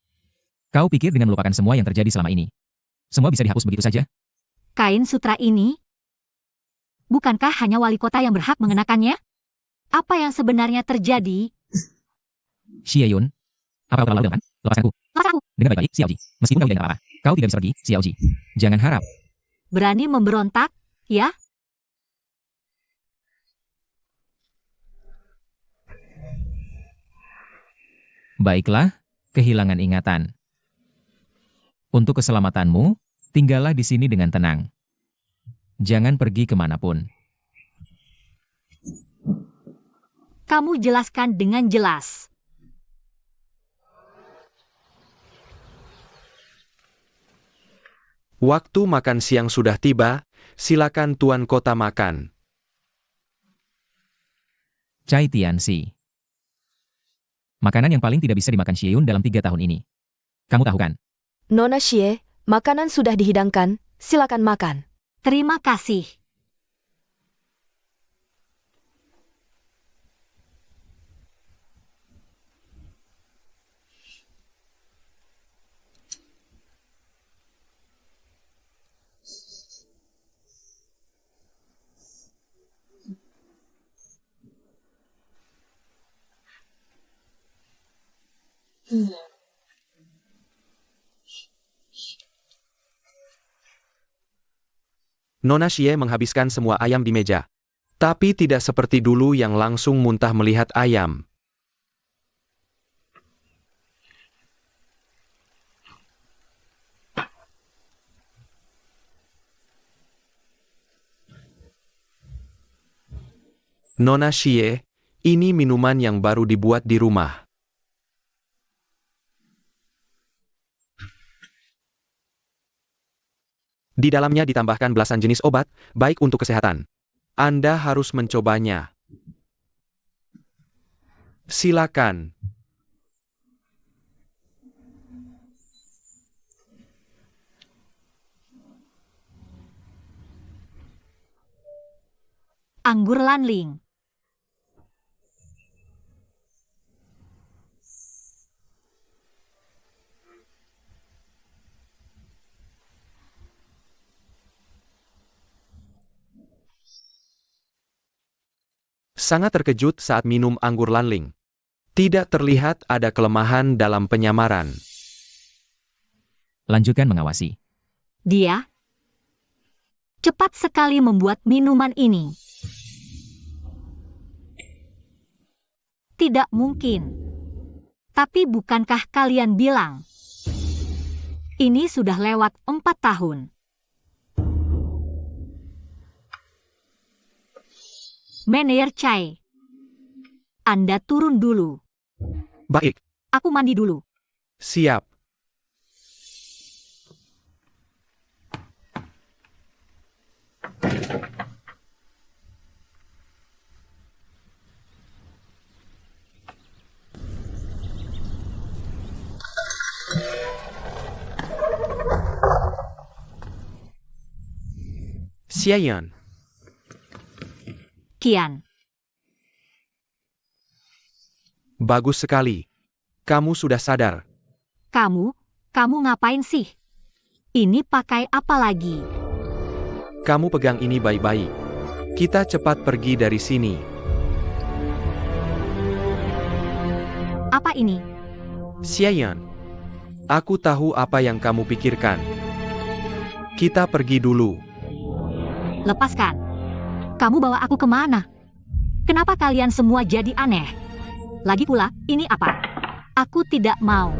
Kau pikir dengan melupakan semua yang terjadi selama ini, semua bisa dihapus begitu saja? Kain sutra ini? Bukankah hanya wali kota yang berhak mengenakannya? Apa yang sebenarnya terjadi? Xieyun, apa kau terlalu dengan? Lepaskan aku. Lepaskan aku. Dengar baik-baik, Xiaoji. Meskipun kau tidak apa-apa, kau tidak bisa pergi, Xiaoji. Jangan harap. Berani memberontak, ya? Baiklah, kehilangan ingatan. Untuk keselamatanmu, tinggallah di sini dengan tenang. Jangan pergi kemanapun. Kamu jelaskan dengan jelas. Waktu makan siang sudah tiba, silakan tuan kota makan. Cai Tianxi. Makanan yang paling tidak bisa dimakan Xieyun dalam 3 tahun ini. Kamu tahu kan? Nona Xie, makanan sudah dihidangkan, silakan makan. Terima kasih. Nona Xie menghabiskan semua ayam di meja. Tapi tidak seperti dulu yang langsung muntah melihat ayam. Nona Xie, ini minuman yang baru dibuat di rumah. Di dalamnya ditambahkan belasan jenis obat, baik untuk kesehatan. Anda harus mencobanya. Silakan. Anggur Lanling. Sangat terkejut saat minum anggur Lanling. Tidak terlihat ada kelemahan dalam penyamaran. Lanjutkan mengawasi. Dia cepat sekali membuat minuman ini. Tidak mungkin. Tapi bukankah kalian bilang ini sudah lewat 4 tahun? Manajer Chai, Anda turun dulu. Baik. Aku mandi dulu. Siap. Xiaoyan. Kian, Bagus sekali. Kamu sudah sadar. kamu ngapain sih? Ini pakai apa lagi? Kamu pegang ini baik-baik. Kita cepat pergi dari sini. Apa ini? Xiaoyan. Aku tahu apa yang kamu pikirkan. Kita pergi dulu. Lepaskan. Kamu bawa aku kemana? Kenapa kalian semua jadi aneh? Lagi pula, ini apa? Aku tidak mau.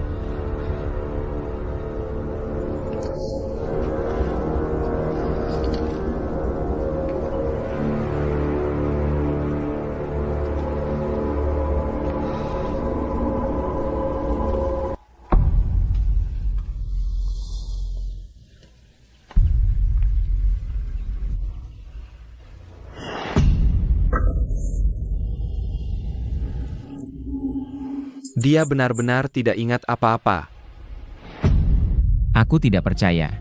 Dia benar-benar tidak ingat apa-apa. Aku tidak percaya.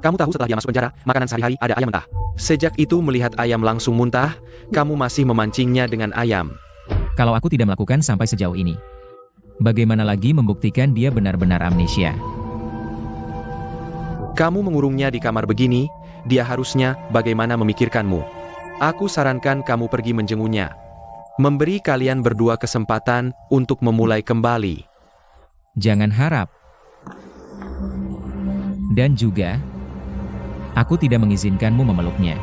Kamu tahu setelah dia masuk penjara, makanan sehari-hari ada ayam mentah. Sejak itu melihat ayam langsung muntah, kamu masih memancingnya dengan ayam. Kalau aku tidak melakukan sampai sejauh ini, bagaimana lagi membuktikan dia benar-benar amnesia? Kamu mengurungnya di kamar begini, dia harusnya bagaimana memikirkanmu. Aku sarankan kamu pergi menjenguknya. Memberi kalian berdua kesempatan untuk memulai kembali. Jangan harap. Dan juga, aku tidak mengizinkanmu memeluknya.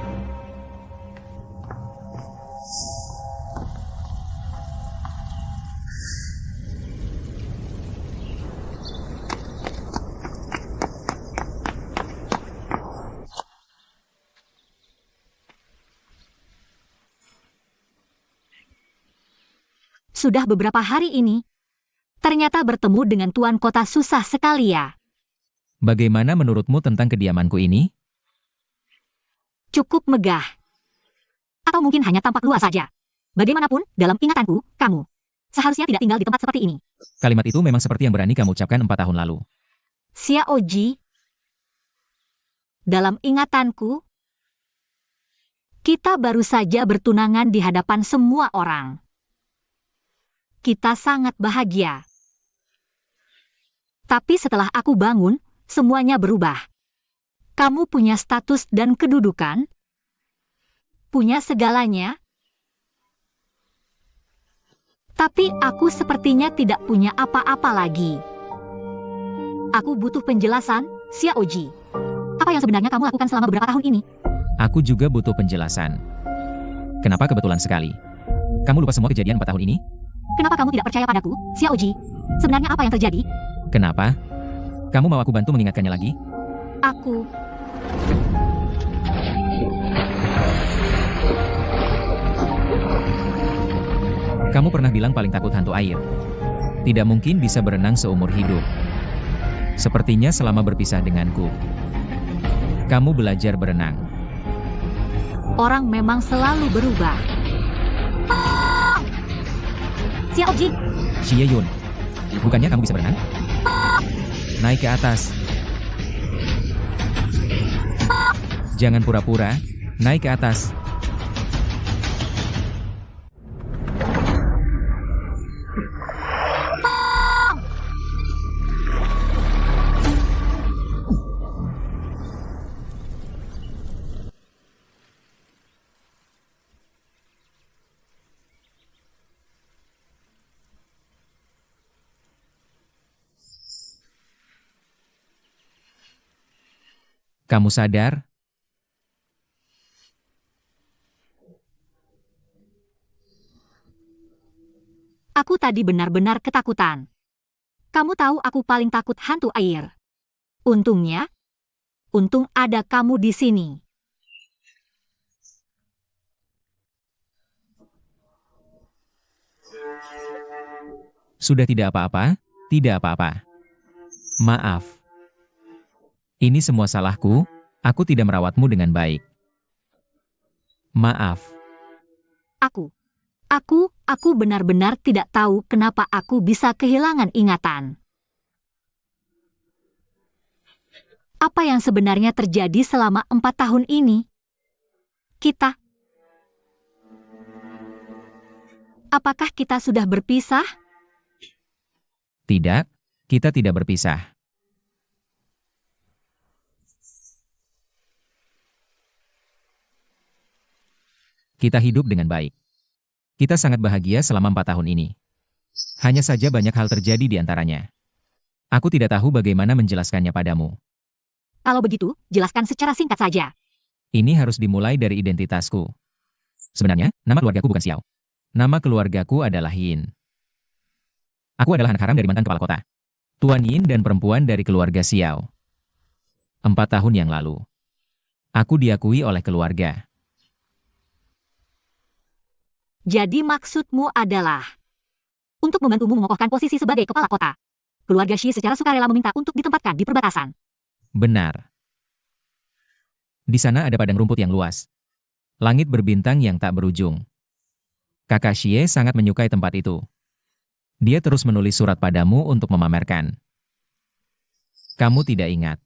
Sudah beberapa hari ini, ternyata bertemu dengan tuan kota susah sekali ya. Bagaimana menurutmu tentang kediamanku ini? Cukup megah. Atau mungkin hanya tampak luas saja. Bagaimanapun, dalam ingatanku, kamu seharusnya tidak tinggal di tempat seperti ini. Kalimat itu memang seperti yang berani kamu ucapkan 4 tahun lalu. Xiao Ji, dalam ingatanku, kita baru saja bertunangan di hadapan semua orang. Kita sangat bahagia. Tapi setelah aku bangun, semuanya berubah. Kamu punya status dan kedudukan, punya segalanya. Tapi aku sepertinya tidak punya apa-apa lagi. Aku butuh penjelasan, Xiao Ji. Apa yang sebenarnya kamu lakukan selama beberapa tahun ini? Aku juga butuh penjelasan. Kenapa kebetulan sekali? Kamu lupa semua kejadian 4 tahun ini? Kenapa kamu tidak percaya padaku, Xiao Ji? Sebenarnya apa yang terjadi? Kenapa? Kamu mau aku bantu mengingatkannya lagi? Aku... Kamu pernah bilang paling takut hantu air. Tidak mungkin bisa berenang seumur hidup. Sepertinya selama berpisah denganku, kamu belajar berenang. Orang memang selalu berubah. Xiao Ji, Xie Yun, bukannya kamu bisa berenang? Naik ke atas. Jangan pura-pura, naik ke atas. Kamu sadar? aku tadi benar-benar ketakutan. Kamu tahu aku paling takut hantu air. Untung ada kamu di sini. Sudah tidak apa-apa, tidak apa-apa. Maaf. Ini semua salahku, aku tidak merawatmu dengan baik. Maaf. Aku benar-benar tidak tahu kenapa aku bisa kehilangan ingatan. Apa yang sebenarnya terjadi selama 4 tahun ini? Apakah kita sudah berpisah? Tidak, kita tidak berpisah. Kita hidup dengan baik. Kita sangat bahagia selama 4 tahun ini. Hanya saja banyak hal terjadi di antaranya. Aku tidak tahu bagaimana menjelaskannya padamu. Kalau begitu, jelaskan secara singkat saja. Ini harus dimulai dari identitasku. Sebenarnya, nama keluargaku bukan Xiao. Nama keluargaku adalah Yin. Aku adalah anak haram dari mantan kepala kota. Tuan Yin dan perempuan dari keluarga Xiao. 4 tahun yang lalu, aku diakui oleh keluarga. Jadi maksudmu adalah untuk membantumu mengokohkan posisi sebagai kepala kota. Keluarga Shi secara sukarela meminta untuk ditempatkan di perbatasan. Benar. Di sana ada padang rumput yang luas. Langit berbintang yang tak berujung. Kakak Xie sangat menyukai tempat itu. Dia terus menulis surat padamu untuk memamerkan. Kamu tidak ingat.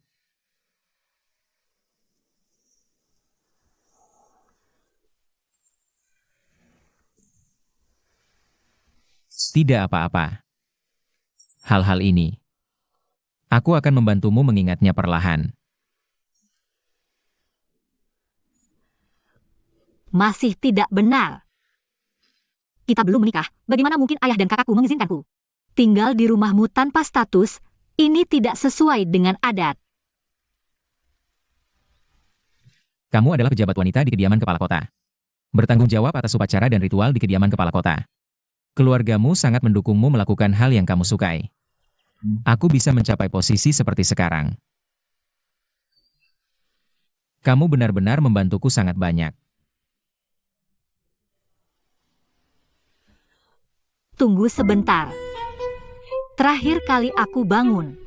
Tidak apa-apa. Hal-hal ini, aku akan membantumu mengingatnya perlahan. Masih tidak benar. Kita belum menikah, bagaimana mungkin ayah dan kakakku mengizinkanku? Tinggal di rumahmu tanpa status, ini tidak sesuai dengan adat. Kamu adalah pejabat wanita di kediaman kepala kota. Bertanggung jawab atas upacara dan ritual di kediaman kepala kota. Keluargamu sangat mendukungmu melakukan hal yang kamu sukai. Aku bisa mencapai posisi seperti sekarang. Kamu benar-benar membantuku sangat banyak. Tunggu sebentar. Terakhir kali aku bangun.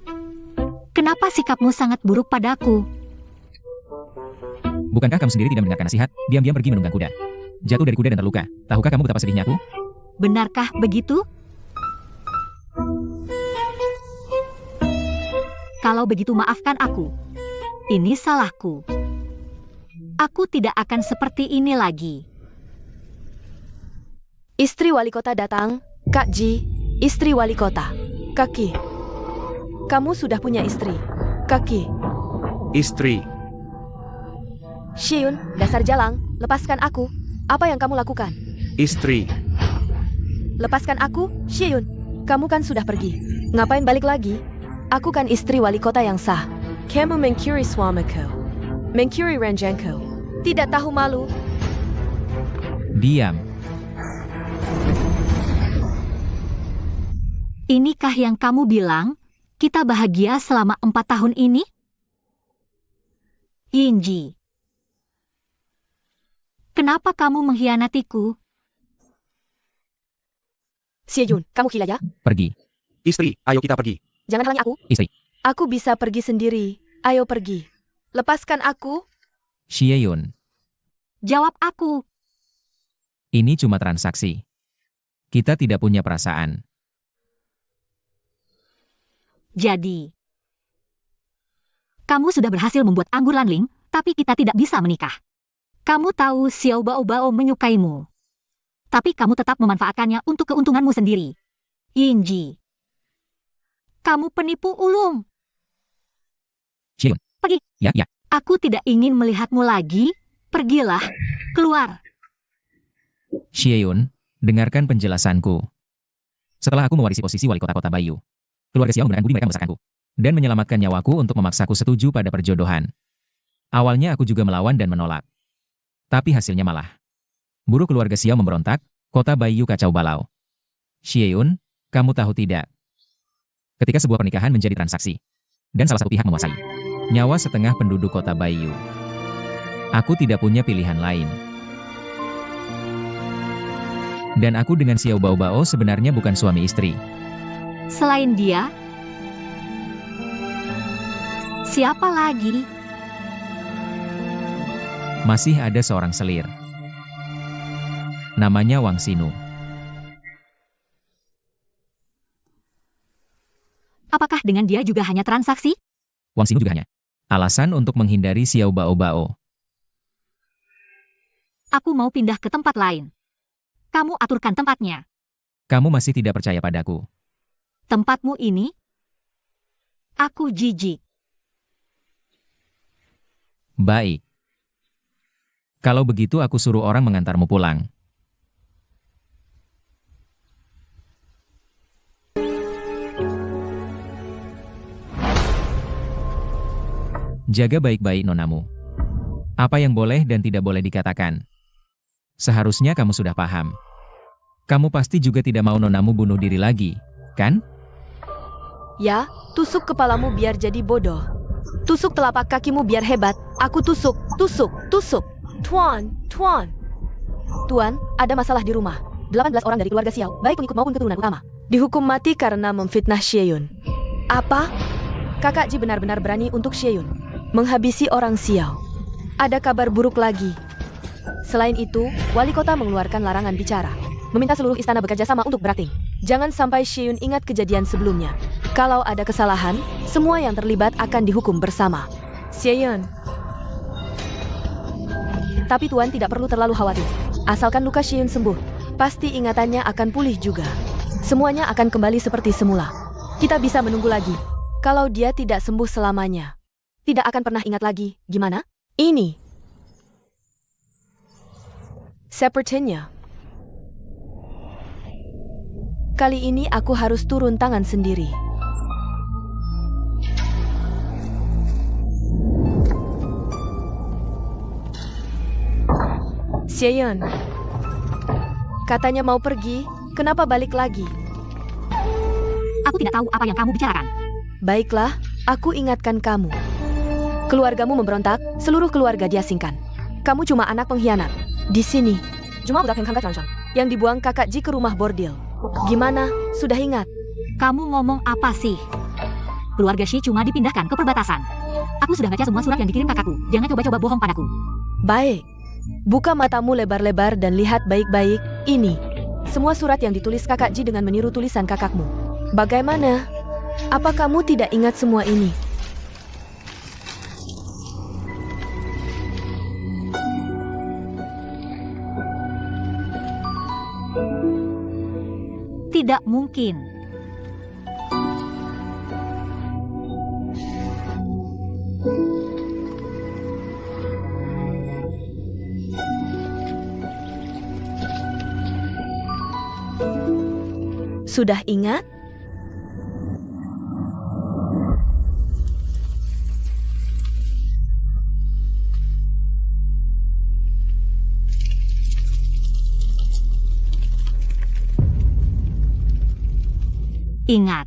Kenapa sikapmu sangat buruk padaku? Bukankah kamu sendiri tidak mendengarkan nasihat, diam-diam pergi menunggang kuda? Jatuh dari kuda dan terluka. Tahukah kamu betapa sedihnya aku? Benarkah begitu? Kalau begitu maafkan aku. Ini salahku. Aku tidak akan seperti ini lagi. Istri wali kota datang. Kak Ji, istri wali kota. Kaki. Kamu sudah punya istri. Kaki. Istri. Xieyun, dasar jalang, lepaskan aku. Apa yang kamu lakukan? Istri. Lepaskan aku, Xieyun. Kamu kan sudah pergi. Ngapain balik lagi? Aku kan istri wali kota yang sah. Kamu mencuri suamiku. Mencuri ranjangku. Tidak tahu malu. Diam. Inikah yang kamu bilang, kita bahagia selama 4 tahun ini? Yinji. Kenapa kamu mengkhianatiku? Xieyun, kamu gila ya? Pergi. Istri, ayo kita pergi. Jangan halangi aku. Istri. Aku bisa pergi sendiri. Ayo pergi. Lepaskan aku. Xieyun. Jawab aku. Ini cuma transaksi. Kita tidak punya perasaan. Jadi, kamu sudah berhasil membuat anggur Lanling, tapi kita tidak bisa menikah. Kamu tahu Xiao Bao menyukaimu. Tapi kamu tetap memanfaatkannya untuk keuntunganmu sendiri. Yinji. Kamu penipu ulung. Xieyun. Pergi. Ya. Aku tidak ingin melihatmu lagi. Pergilah. Keluar. Xieyun, dengarkan penjelasanku. Setelah aku mewarisi posisi wali kota Bayu, keluarga Xiao menggunakan budi mereka membesarkanku dan menyelamatkan nyawaku untuk memaksaku setuju pada perjodohan. Awalnya aku juga melawan dan menolak. Tapi hasilnya malah buruh keluarga Xiao memberontak, kota Bayu kacau balau. Xieyun, kamu tahu tidak? Ketika sebuah pernikahan menjadi transaksi, dan salah satu pihak menguasai nyawa setengah penduduk kota Bayu, aku tidak punya pilihan lain. Dan aku dengan Xiao Bao sebenarnya bukan suami istri. Selain dia, siapa lagi? Masih ada seorang selir. Namanya Wang Xinu. Apakah dengan dia juga hanya transaksi? Wang Xinu juga hanya alasan untuk menghindari Xiao Bao. Aku mau pindah ke tempat lain. Kamu aturkan tempatnya. Kamu masih tidak percaya padaku. Tempatmu ini? Aku jijik. Baik. Kalau begitu aku suruh orang mengantarmu pulang. Jaga baik-baik nonamu. Apa yang boleh dan tidak boleh dikatakan. Seharusnya kamu sudah paham. Kamu pasti juga tidak mau nonamu bunuh diri lagi, kan? Ya, tusuk kepalamu biar jadi bodoh. Tusuk telapak kakimu biar hebat. Aku tusuk, tusuk, tusuk. Tuan. Tuan, ada masalah di rumah. 18 orang dari keluarga Xiao, baik pengikut maupun keturunan utama, dihukum mati karena memfitnah Xie Yun. Apa? Kakak Ji benar-benar berani untuk Xie Yun menghabisi orang Xiao. Ada kabar buruk lagi. Selain itu, wali kota mengeluarkan larangan bicara, meminta seluruh istana bekerja sama untuk berating. Jangan sampai Xie Yun ingat kejadian sebelumnya. Kalau ada kesalahan, semua yang terlibat akan dihukum bersama. Xie Yun. Tapi Tuan tidak perlu terlalu khawatir. Asalkan luka Xie Yun sembuh, pasti ingatannya akan pulih juga. Semuanya akan kembali seperti semula. Kita bisa menunggu lagi. Kalau dia tidak sembuh selamanya, tidak akan pernah ingat lagi. Gimana? Ini. Sepertinya. Kali ini aku harus turun tangan sendiri. Xie Yun. Katanya mau pergi, kenapa balik lagi? Aku tidak tahu apa yang kamu bicarakan. Baiklah, aku ingatkan kamu. Keluargamu memberontak, seluruh keluarga diasingkan. Kamu cuma anak pengkhianat. Di sini, yang dibuang kakak Ji ke rumah bordil. Gimana? Sudah ingat? Kamu ngomong apa sih? Keluarga Shi cuma dipindahkan ke perbatasan. Aku sudah baca semua surat yang dikirim kakakku. Jangan coba-coba bohong padaku. Baik. Buka matamu lebar-lebar dan lihat baik-baik. Ini. Semua surat yang ditulis kakak Ji dengan meniru tulisan kakakmu. Bagaimana? Apa kamu tidak ingat semua ini? Tidak mungkin. Sudah ingat? Ingat.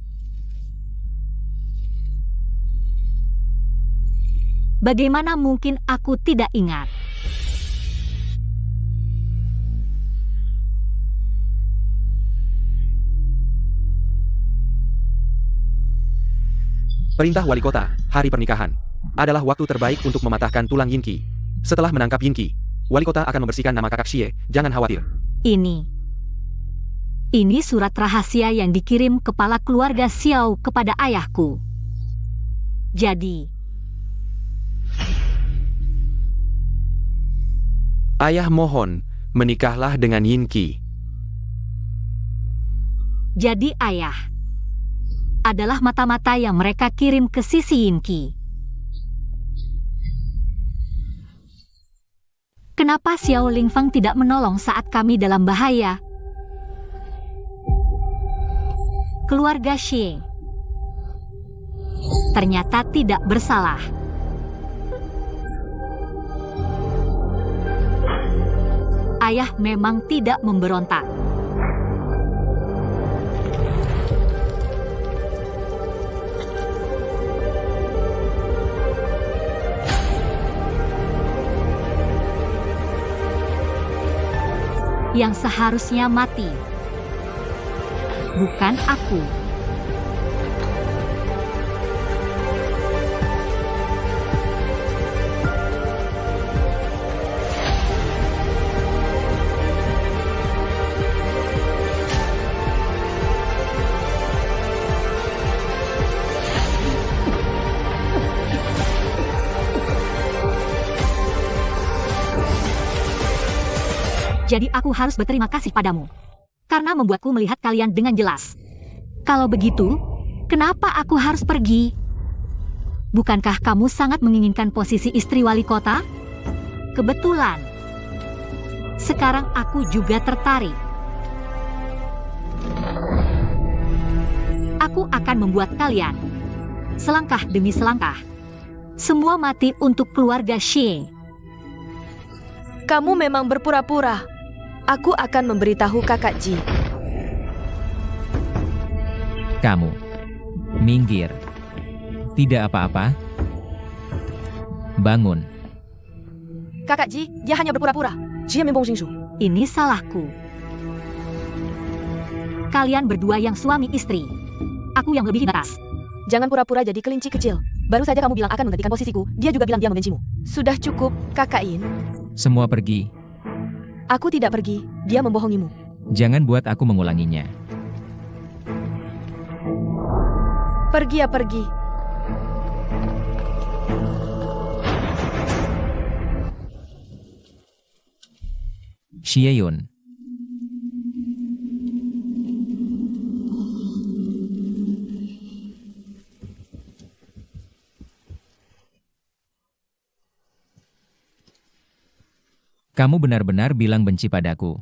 Bagaimana mungkin aku tidak ingat? Perintah wali kota, hari pernikahan, adalah waktu terbaik untuk mematahkan tulang Yinqi. Setelah menangkap Yinqi, wali kota akan membersihkan nama kakak Xie, jangan khawatir. Ini surat rahasia yang dikirim kepala keluarga Xiao kepada ayahku. Jadi, ayah mohon, menikahlah dengan Yinqi. Jadi ayah adalah mata-mata yang mereka kirim ke sisi Yinqi. Kenapa Xiao Lingfang tidak menolong saat kami dalam bahaya? Keluarga Xie ternyata tidak bersalah. Ayah memang tidak memberontak. Yang seharusnya mati bukan aku. Jadi aku harus berterima kasih padamu, karena membuatku melihat kalian dengan jelas. Kalau begitu, kenapa aku harus pergi? Bukankah kamu sangat menginginkan posisi istri wali kota? Kebetulan. Sekarang aku juga tertarik. Aku akan membuat kalian, selangkah demi selangkah, semua mati untuk keluarga Xie. Kamu memang berpura-pura. Aku akan memberitahu Kakak Ji. Kamu. Minggir. Tidak apa-apa. Bangun. Kakak Ji, dia hanya berpura-pura. Jia membong Xingsu. Ini salahku. Kalian berdua yang suami istri. Aku yang lebih batas. Jangan pura-pura jadi kelinci kecil. Baru saja kamu bilang akan menggantikan posisiku, dia juga bilang dia membencimu. Sudah cukup, Kakak In. Semua pergi. Aku tidak pergi, dia membohongimu. Jangan buat aku mengulanginya. Pergi ya pergi. Xieyun. Kamu benar-benar bilang benci padaku.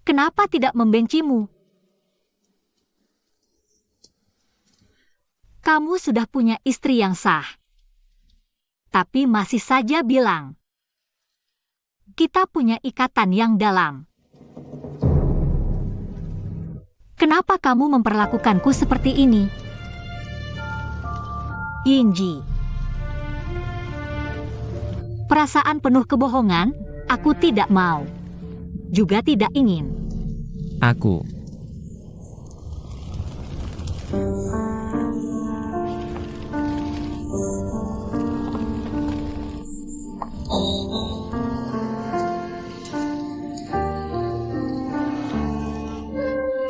Kenapa tidak membencimu? Kamu sudah punya istri yang sah. Tapi masih saja bilang, kita punya ikatan yang dalam. Kenapa kamu memperlakukanku seperti ini? Yingji. Perasaan penuh kebohongan, aku tidak mau. Juga tidak ingin. Aku.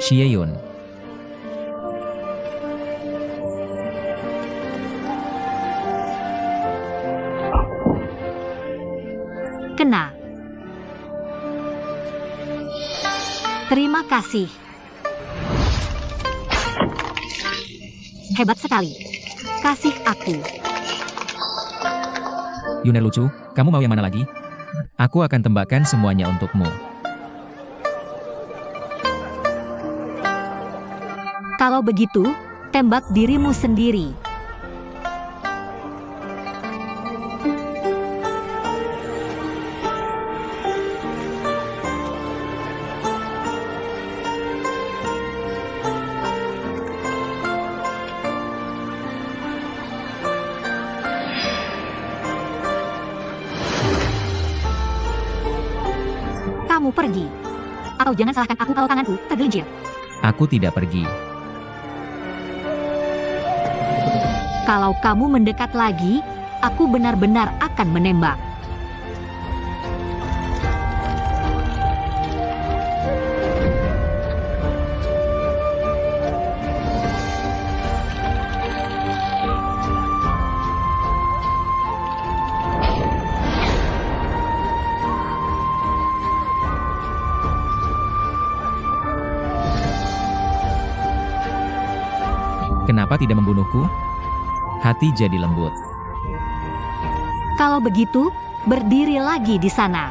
Xieyun. Kena. Terima kasih. Hebat sekali. Kasih aku. Yuner lucu, kamu mau yang mana lagi? Aku akan tembakkan semuanya untukmu. Kalau begitu, tembak dirimu sendiri. Kamu pergi. Atau jangan salahkan aku kalau tanganku tergelincir. Aku tidak pergi. Kalau kamu mendekat lagi, aku benar-benar akan menembak. Kenapa tidak membunuhku? Hati jadi lembut. Kalau begitu, berdiri lagi di sana.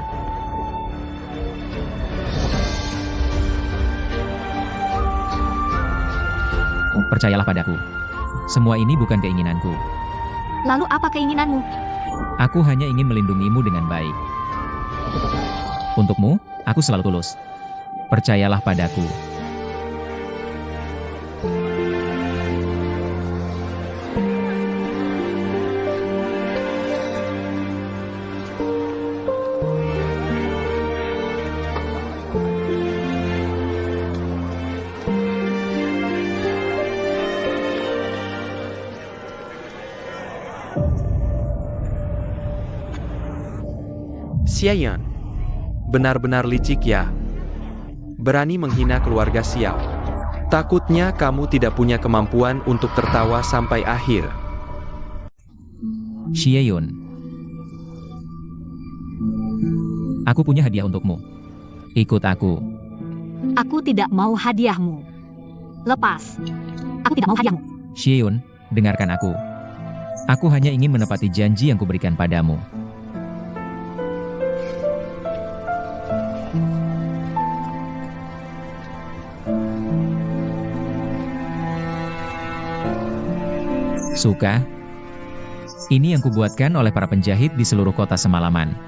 Percayalah padaku. Semua ini bukan keinginanku. Lalu apa keinginanmu? Aku hanya ingin melindungimu dengan baik. Untukmu, aku selalu tulus. Percayalah padaku. Xieyun. Benar-benar licik ya. Berani menghina keluarga Xiao. Takutnya kamu tidak punya kemampuan untuk tertawa sampai akhir. Xieyun. Aku punya hadiah untukmu. Ikut aku. Aku tidak mau hadiahmu. Lepas. Aku tidak mau hadiahmu. Xieyun, dengarkan aku. Aku hanya ingin menepati janji yang kuberikan padamu. Suka? Ini yang kubuatkan oleh para penjahit di seluruh kota semalaman.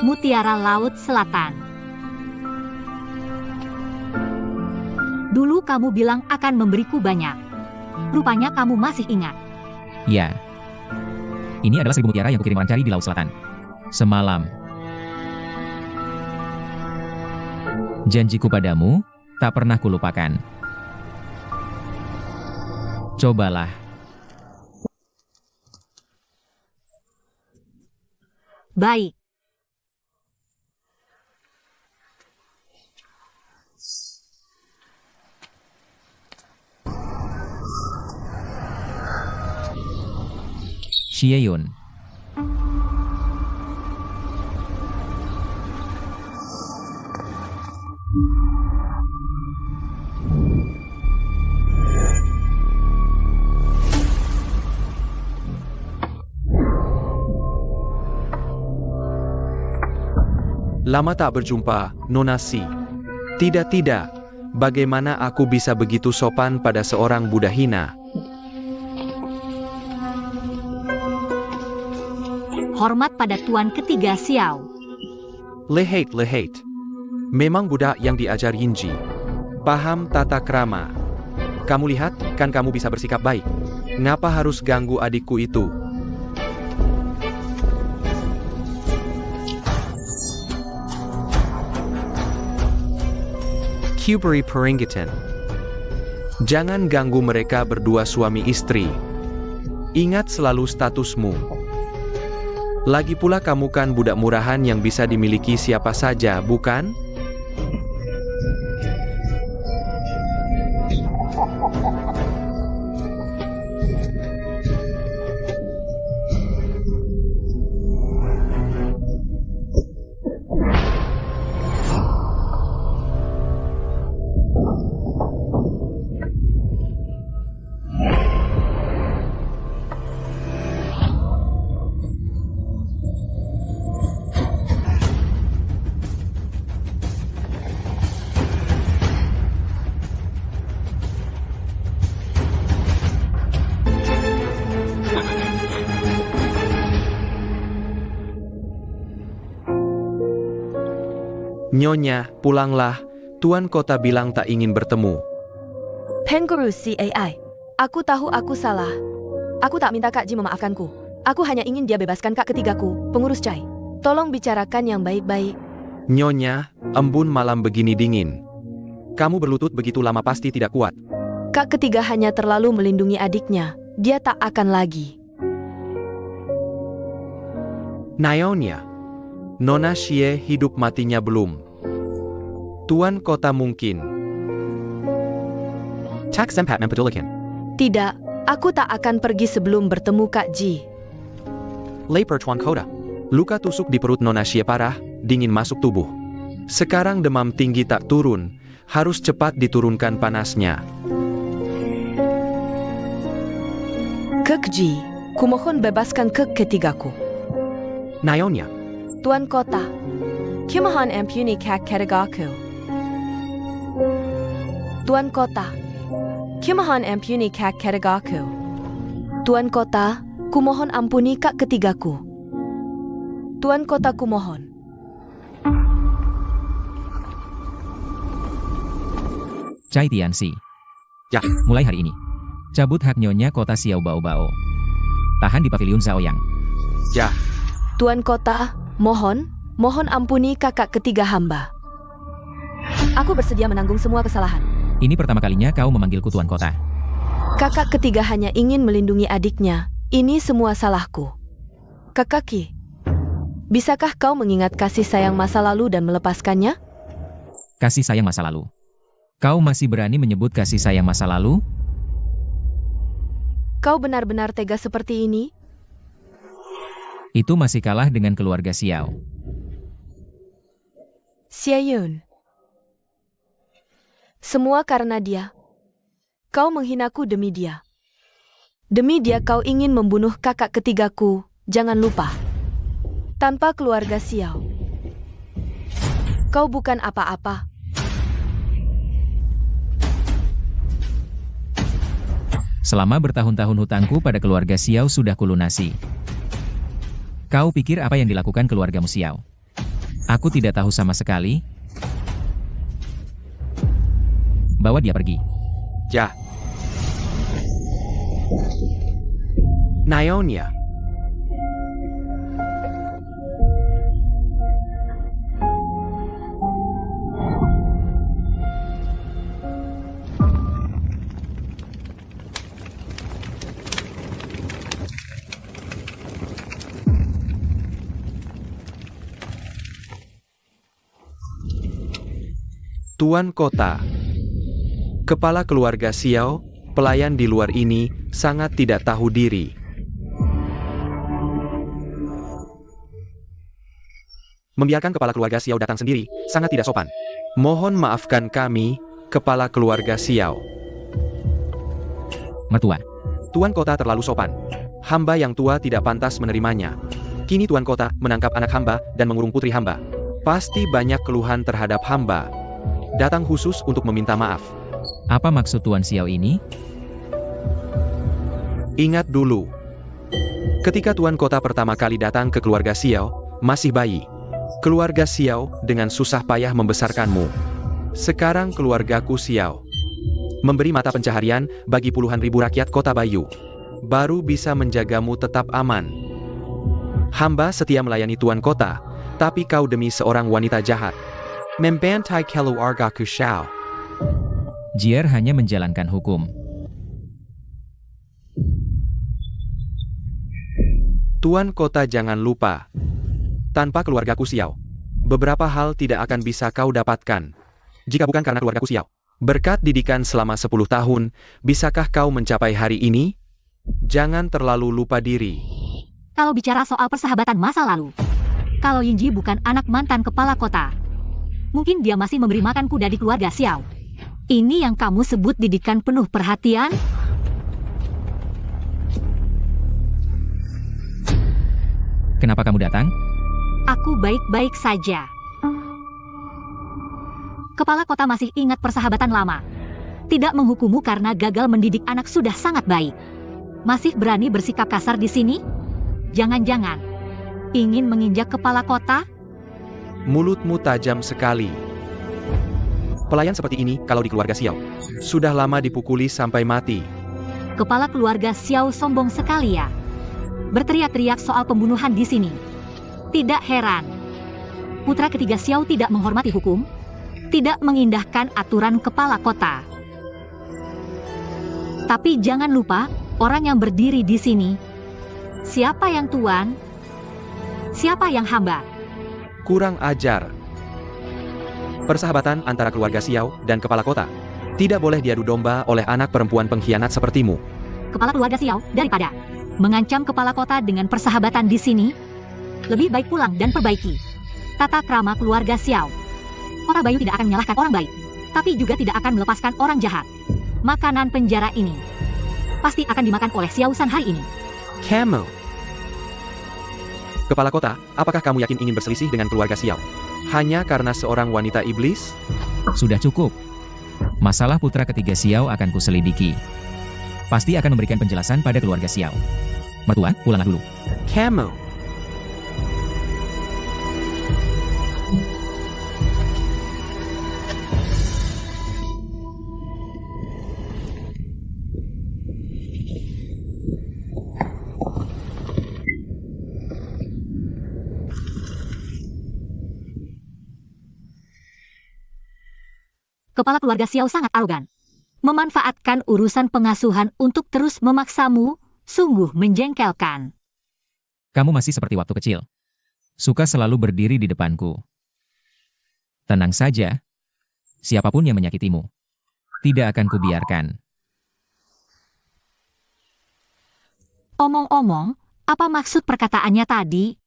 Mutiara Laut Selatan. Dulu kamu bilang akan memberiku banyak. Rupanya kamu masih ingat. Ya. Ini adalah 1000 mutiara yang kukirim orang cari di Laut Selatan. Semalam. Janjiku padamu, tak pernah kulupakan. Cobalah. Baik. Xieyun. Lama tak berjumpa, Nona Si. Tidak, bagaimana aku bisa begitu sopan pada seorang budak hina? Hormat pada Tuan ketiga Xiao. Lehate. Memang budak yang diajar Yinji. Paham tata krama. Kamu lihat, kan kamu bisa bersikap baik. Ngapa harus ganggu adikku itu? Kuberi Peringgitan. Jangan ganggu mereka berdua suami istri. Ingat selalu statusmu. Lagi pula kamu kan budak murahan yang bisa dimiliki siapa saja, bukan? Nyonya, pulanglah. Tuan kota bilang tak ingin bertemu. Pengguru CAI. Aku tahu aku salah. Aku tak minta Kak Ji memaafkanku. Aku hanya ingin dia bebaskan Kak ketigaku, pengurus Cai. Tolong bicarakan yang baik-baik. Nyonya, embun malam begini dingin. Kamu berlutut begitu lama pasti tidak kuat. Kak ketiga hanya terlalu melindungi adiknya. Dia tak akan lagi. Nyonya, Nona Xie hidup matinya belum. Tuan kota mungkin. Tak sempat mempedulikan. Tidak, aku tak akan pergi sebelum bertemu Kak Ji. Lapar Tuan kota. Luka tusuk di perut Nona Xie parah, dingin masuk tubuh. Sekarang demam tinggi tak turun, harus cepat diturunkan panasnya. Kak Ji, kumohon bebaskan Kak ketigaku. Nyonya, Tuan kota, kumohon ampuni Kak ketigaku. Tuan kota, kumohon ampuni Kak ketigaku. Tuan kota, kumohon ampuni Kak ketigaku. Tuan kota kumohon. Cai Tianxi. Ya. Mulai hari ini, cabut hak Nyonya kota Xiao Bao. Tahan di paviliun Zhaoyang. Ya. Tuan kota, mohon ampuni kakak ketiga hamba. Aku bersedia menanggung semua kesalahan. Ini pertama kalinya kau memanggilku Tuan Kota. Kakak ketiga hanya ingin melindungi adiknya. Ini semua salahku. Kakak Ki, bisakah kau mengingat kasih sayang masa lalu dan melepaskannya? Kasih sayang masa lalu. Kau masih berani menyebut kasih sayang masa lalu? Kau benar-benar tega seperti ini? Itu masih kalah dengan keluarga Xiao. Xieyun. Semua karena dia. Kau menghinaku demi dia. Demi dia kau ingin membunuh kakak ketigaku, jangan lupa. Tanpa keluarga Xiao, Kau bukan apa-apa. Selama bertahun-tahun hutangku pada keluarga Xiao sudah kulunasi. Kau pikir apa yang dilakukan keluargamu Xiao? Aku tidak tahu sama sekali. Bawa dia pergi. Ja. Nyonya. Tuan Kota. Kepala keluarga Xiao, pelayan di luar ini, sangat tidak tahu diri. Membiarkan kepala keluarga Xiao datang sendiri, sangat tidak sopan. Mohon maafkan kami, kepala keluarga Xiao. Mertua. Tuan Kota terlalu sopan. Hamba yang tua tidak pantas menerimanya. Kini Tuan Kota menangkap anak hamba dan mengurung putri hamba. Pasti banyak keluhan terhadap hamba. Datang khusus untuk meminta maaf. Apa maksud Tuan Xiao ini? Ingat dulu. Ketika Tuan Kota pertama kali datang ke keluarga Xiao, masih bayi. Keluarga Xiao dengan susah payah membesarkanmu. Sekarang keluargaku Xiao memberi mata pencaharian bagi puluhan ribu rakyat kota Bayu. Baru bisa menjagamu tetap aman. Hamba setia melayani Tuan Kota, tapi kau demi seorang wanita jahat membantai keluargaku Xiao. Jier hanya menjalankan hukum. Tuan Kota jangan lupa. Tanpa keluargaku Xiao, beberapa hal tidak akan bisa kau dapatkan. Jika bukan karena keluargaku Xiao, berkat didikan selama 10 tahun, bisakah kau mencapai hari ini? Jangan terlalu lupa diri. Kalau bicara soal persahabatan masa lalu, kalau Yinji bukan anak mantan kepala kota, mungkin dia masih memberi makan kuda di keluarga Xiao. Ini yang kamu sebut didikan penuh perhatian? Kenapa kamu datang? Aku baik-baik saja. Kepala kota masih ingat persahabatan lama. Tidak menghukummu karena gagal mendidik anak sudah sangat baik. Masih berani bersikap kasar di sini? Jangan-jangan ingin menginjak kepala kota? Mulutmu tajam sekali. Pelayan seperti ini kalau di keluarga Xiao sudah lama dipukuli sampai mati. Kepala keluarga Xiao sombong sekali ya. Berteriak-teriak soal pembunuhan di sini. Tidak heran. Putra ketiga Xiao tidak menghormati hukum, tidak mengindahkan aturan kepala kota. Tapi jangan lupa, orang yang berdiri di sini, siapa yang tuan? Siapa yang hamba? Kurang ajar. Persahabatan antara keluarga Xiao dan kepala kota tidak boleh diadu domba oleh anak perempuan pengkhianat sepertimu. Kepala keluarga Xiao, daripada mengancam kepala kota dengan persahabatan di sini, lebih baik pulang dan perbaiki tata krama keluarga Xiao. Kota Bayu tidak akan menyalahkan orang baik, tapi juga tidak akan melepaskan orang jahat. Makanan penjara ini pasti akan dimakan oleh Xiao San hari ini. Kamu. Kepala kota, apakah kamu yakin ingin berselisih dengan keluarga Xiao hanya karena seorang wanita iblis? Sudah cukup. Masalah putra ketiga Xiao akan kuselidiki. Pasti akan memberikan penjelasan pada keluarga Xiao. Mertua, pulanglah dulu. Kamu. Kepala keluarga Xiao sangat arogan. Memanfaatkan urusan pengasuhan untuk terus memaksamu, sungguh menjengkelkan. Kamu masih seperti waktu kecil. Suka selalu berdiri di depanku. Tenang saja. Siapapun yang menyakitimu, tidak akan kubiarkan. Omong-omong, apa maksud perkataannya tadi?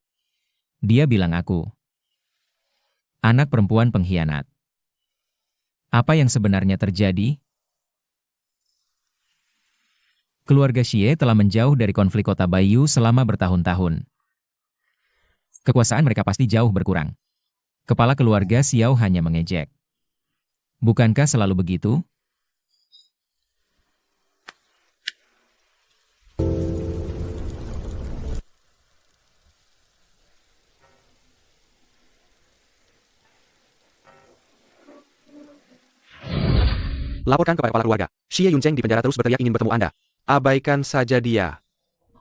Dia bilang aku anak perempuan pengkhianat. Apa yang sebenarnya terjadi? Keluarga Xie telah menjauh dari konflik kota Bayu selama bertahun-tahun. Kekuasaan mereka pasti jauh berkurang. Kepala keluarga Xiao hanya mengejek. Bukankah selalu begitu? Laporkan kepada kepala keluarga. Xie Yunzheng di penjara terus berteriak ingin bertemu Anda. Abaikan saja dia.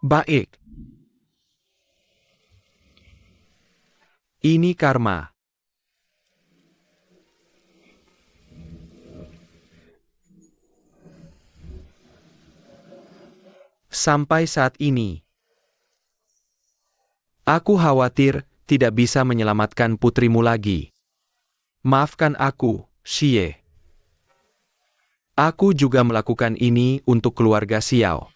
Baik. Ini karma. Sampai saat ini, aku khawatir tidak bisa menyelamatkan putrimu lagi. Maafkan aku, Xie. Aku juga melakukan ini untuk keluarga Xiao.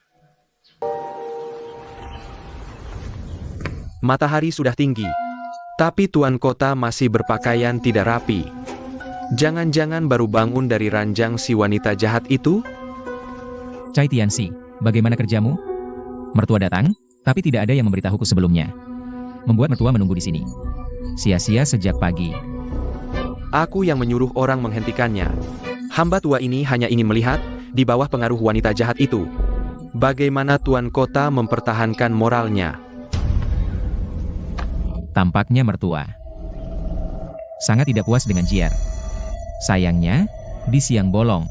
Matahari sudah tinggi, tapi tuan kota masih berpakaian tidak rapi. Jangan-jangan baru bangun dari ranjang si wanita jahat itu? Cai Tianxi, bagaimana kerjamu? Mertua datang, tapi tidak ada yang memberitahuku sebelumnya. Membuat mertua menunggu di sini. Sia-sia sejak pagi. Aku yang menyuruh orang menghentikannya. Hamba tua ini hanya ingin melihat, di bawah pengaruh wanita jahat itu, bagaimana tuan kota mempertahankan moralnya. Tampaknya mertua sangat tidak puas dengan Jier. Sayangnya, di siang bolong,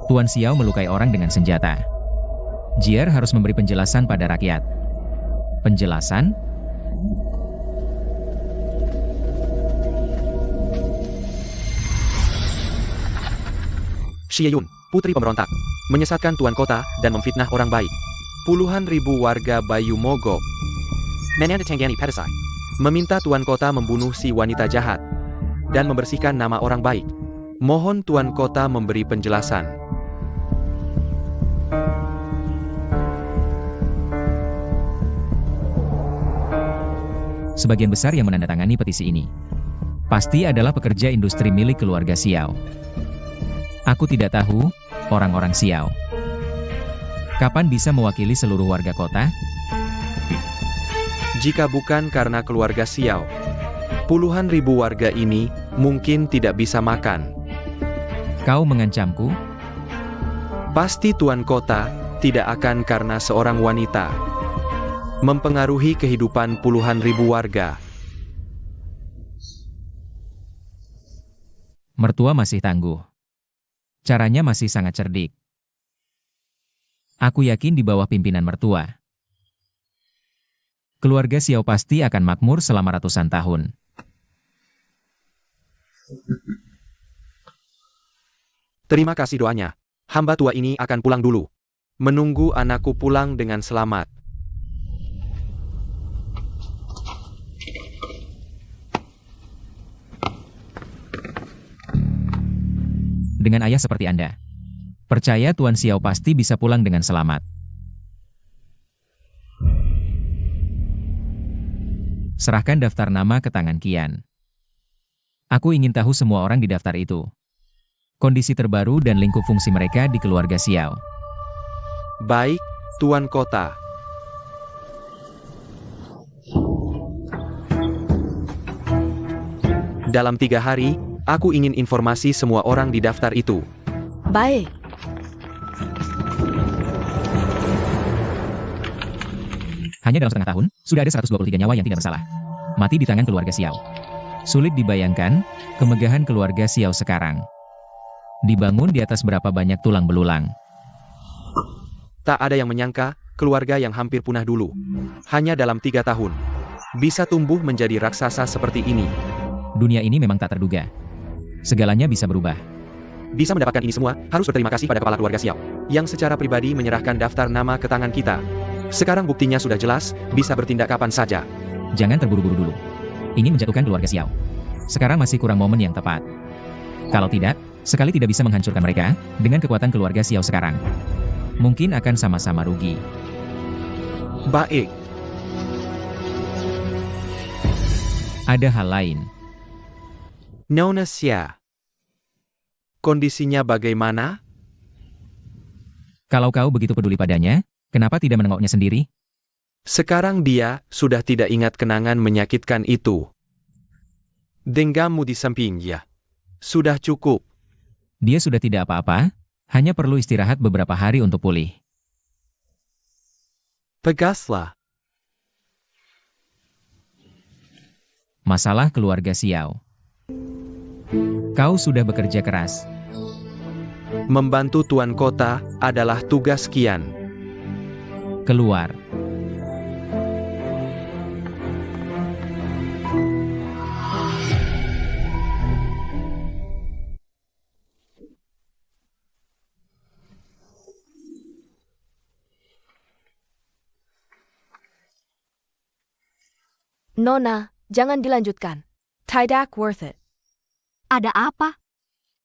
Tuan Xiao melukai orang dengan senjata. Jier harus memberi penjelasan pada rakyat. Penjelasan? Xie Yun, putri pemberontak, menyesatkan tuan kota dan memfitnah orang baik. Puluhan ribu warga Bayu mogok. Menanda Tenggani Pedesai meminta tuan kota membunuh si wanita jahat dan membersihkan nama orang baik. Mohon tuan kota memberi penjelasan. Sebagian besar yang menandatangani petisi ini pasti adalah pekerja industri milik keluarga Xiao. Aku tidak tahu orang-orang Xiao kapan bisa mewakili seluruh warga kota. Jika bukan karena keluarga Xiao, puluhan ribu warga ini mungkin tidak bisa makan. Kau mengancamku? Pasti tuan kota tidak akan karena seorang wanita mempengaruhi kehidupan puluhan ribu warga. Mertua masih tangguh. Caranya masih sangat cerdik. Aku yakin di bawah pimpinan mertua, keluarga Xiao pasti akan makmur selama ratusan tahun. Terima kasih doanya. Hamba tua ini akan pulang dulu. Menunggu anakku pulang dengan selamat. Dengan ayah seperti Anda, percaya Tuan Xiao pasti bisa pulang dengan selamat. Serahkan daftar nama ke tangan Qian. Aku ingin tahu semua orang di daftar itu, kondisi terbaru dan lingkup fungsi mereka di keluarga Xiao. Baik, tuan kota. Dalam 3 hari, aku ingin informasi semua orang di daftar itu. Baik. Hanya dalam setengah tahun, sudah ada 123 nyawa yang tidak bersalah mati di tangan keluarga Xiao. Sulit dibayangkan, kemegahan keluarga Xiao sekarang dibangun di atas berapa banyak tulang belulang. Tak ada yang menyangka, keluarga yang hampir punah dulu, hanya dalam 3 tahun, bisa tumbuh menjadi raksasa seperti ini. Dunia ini memang tak terduga. Segalanya bisa berubah. Bisa mendapatkan ini semua, harus berterima kasih pada kepala keluarga Xiao, yang secara pribadi menyerahkan daftar nama ke tangan kita. Sekarang buktinya sudah jelas, bisa bertindak kapan saja. Jangan terburu-buru dulu. Ingin menjatuhkan keluarga Xiao. Sekarang masih kurang momen yang tepat. Kalau tidak, sekali tidak bisa menghancurkan mereka, dengan kekuatan keluarga Xiao sekarang, mungkin akan sama-sama rugi. Baik. Ada hal lain. Nona Xia, kondisinya bagaimana? Kalau kau begitu peduli padanya, kenapa tidak menengoknya sendiri? Sekarang dia sudah tidak ingat kenangan menyakitkan itu. Denggammu di sampingnya. Sudah cukup. Dia sudah tidak apa-apa, hanya perlu istirahat beberapa hari untuk pulih. Tegaslah. Masalah keluarga Xiao. Kau sudah bekerja keras. Membantu Tuan Kota adalah tugas Qian. Keluar. Nona, jangan dilanjutkan. Tidak worth it. Ada apa?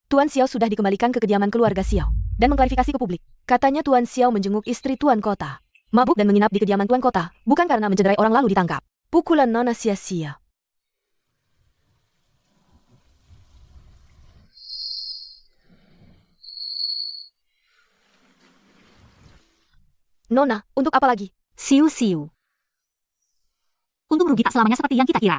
Tuan Xiao sudah dikembalikan ke kediaman keluarga Xiao dan mengklarifikasi ke publik. Katanya Tuan Xiao menjenguk istri Tuan Kota. Mabuk dan menginap di kediaman Tuan Kota, bukan karena mencederai orang lalu ditangkap. Pukulan Nona sia-sia. Nona, untuk apa lagi? Siu-siu. Untung rugi tak selamanya seperti yang kita kira.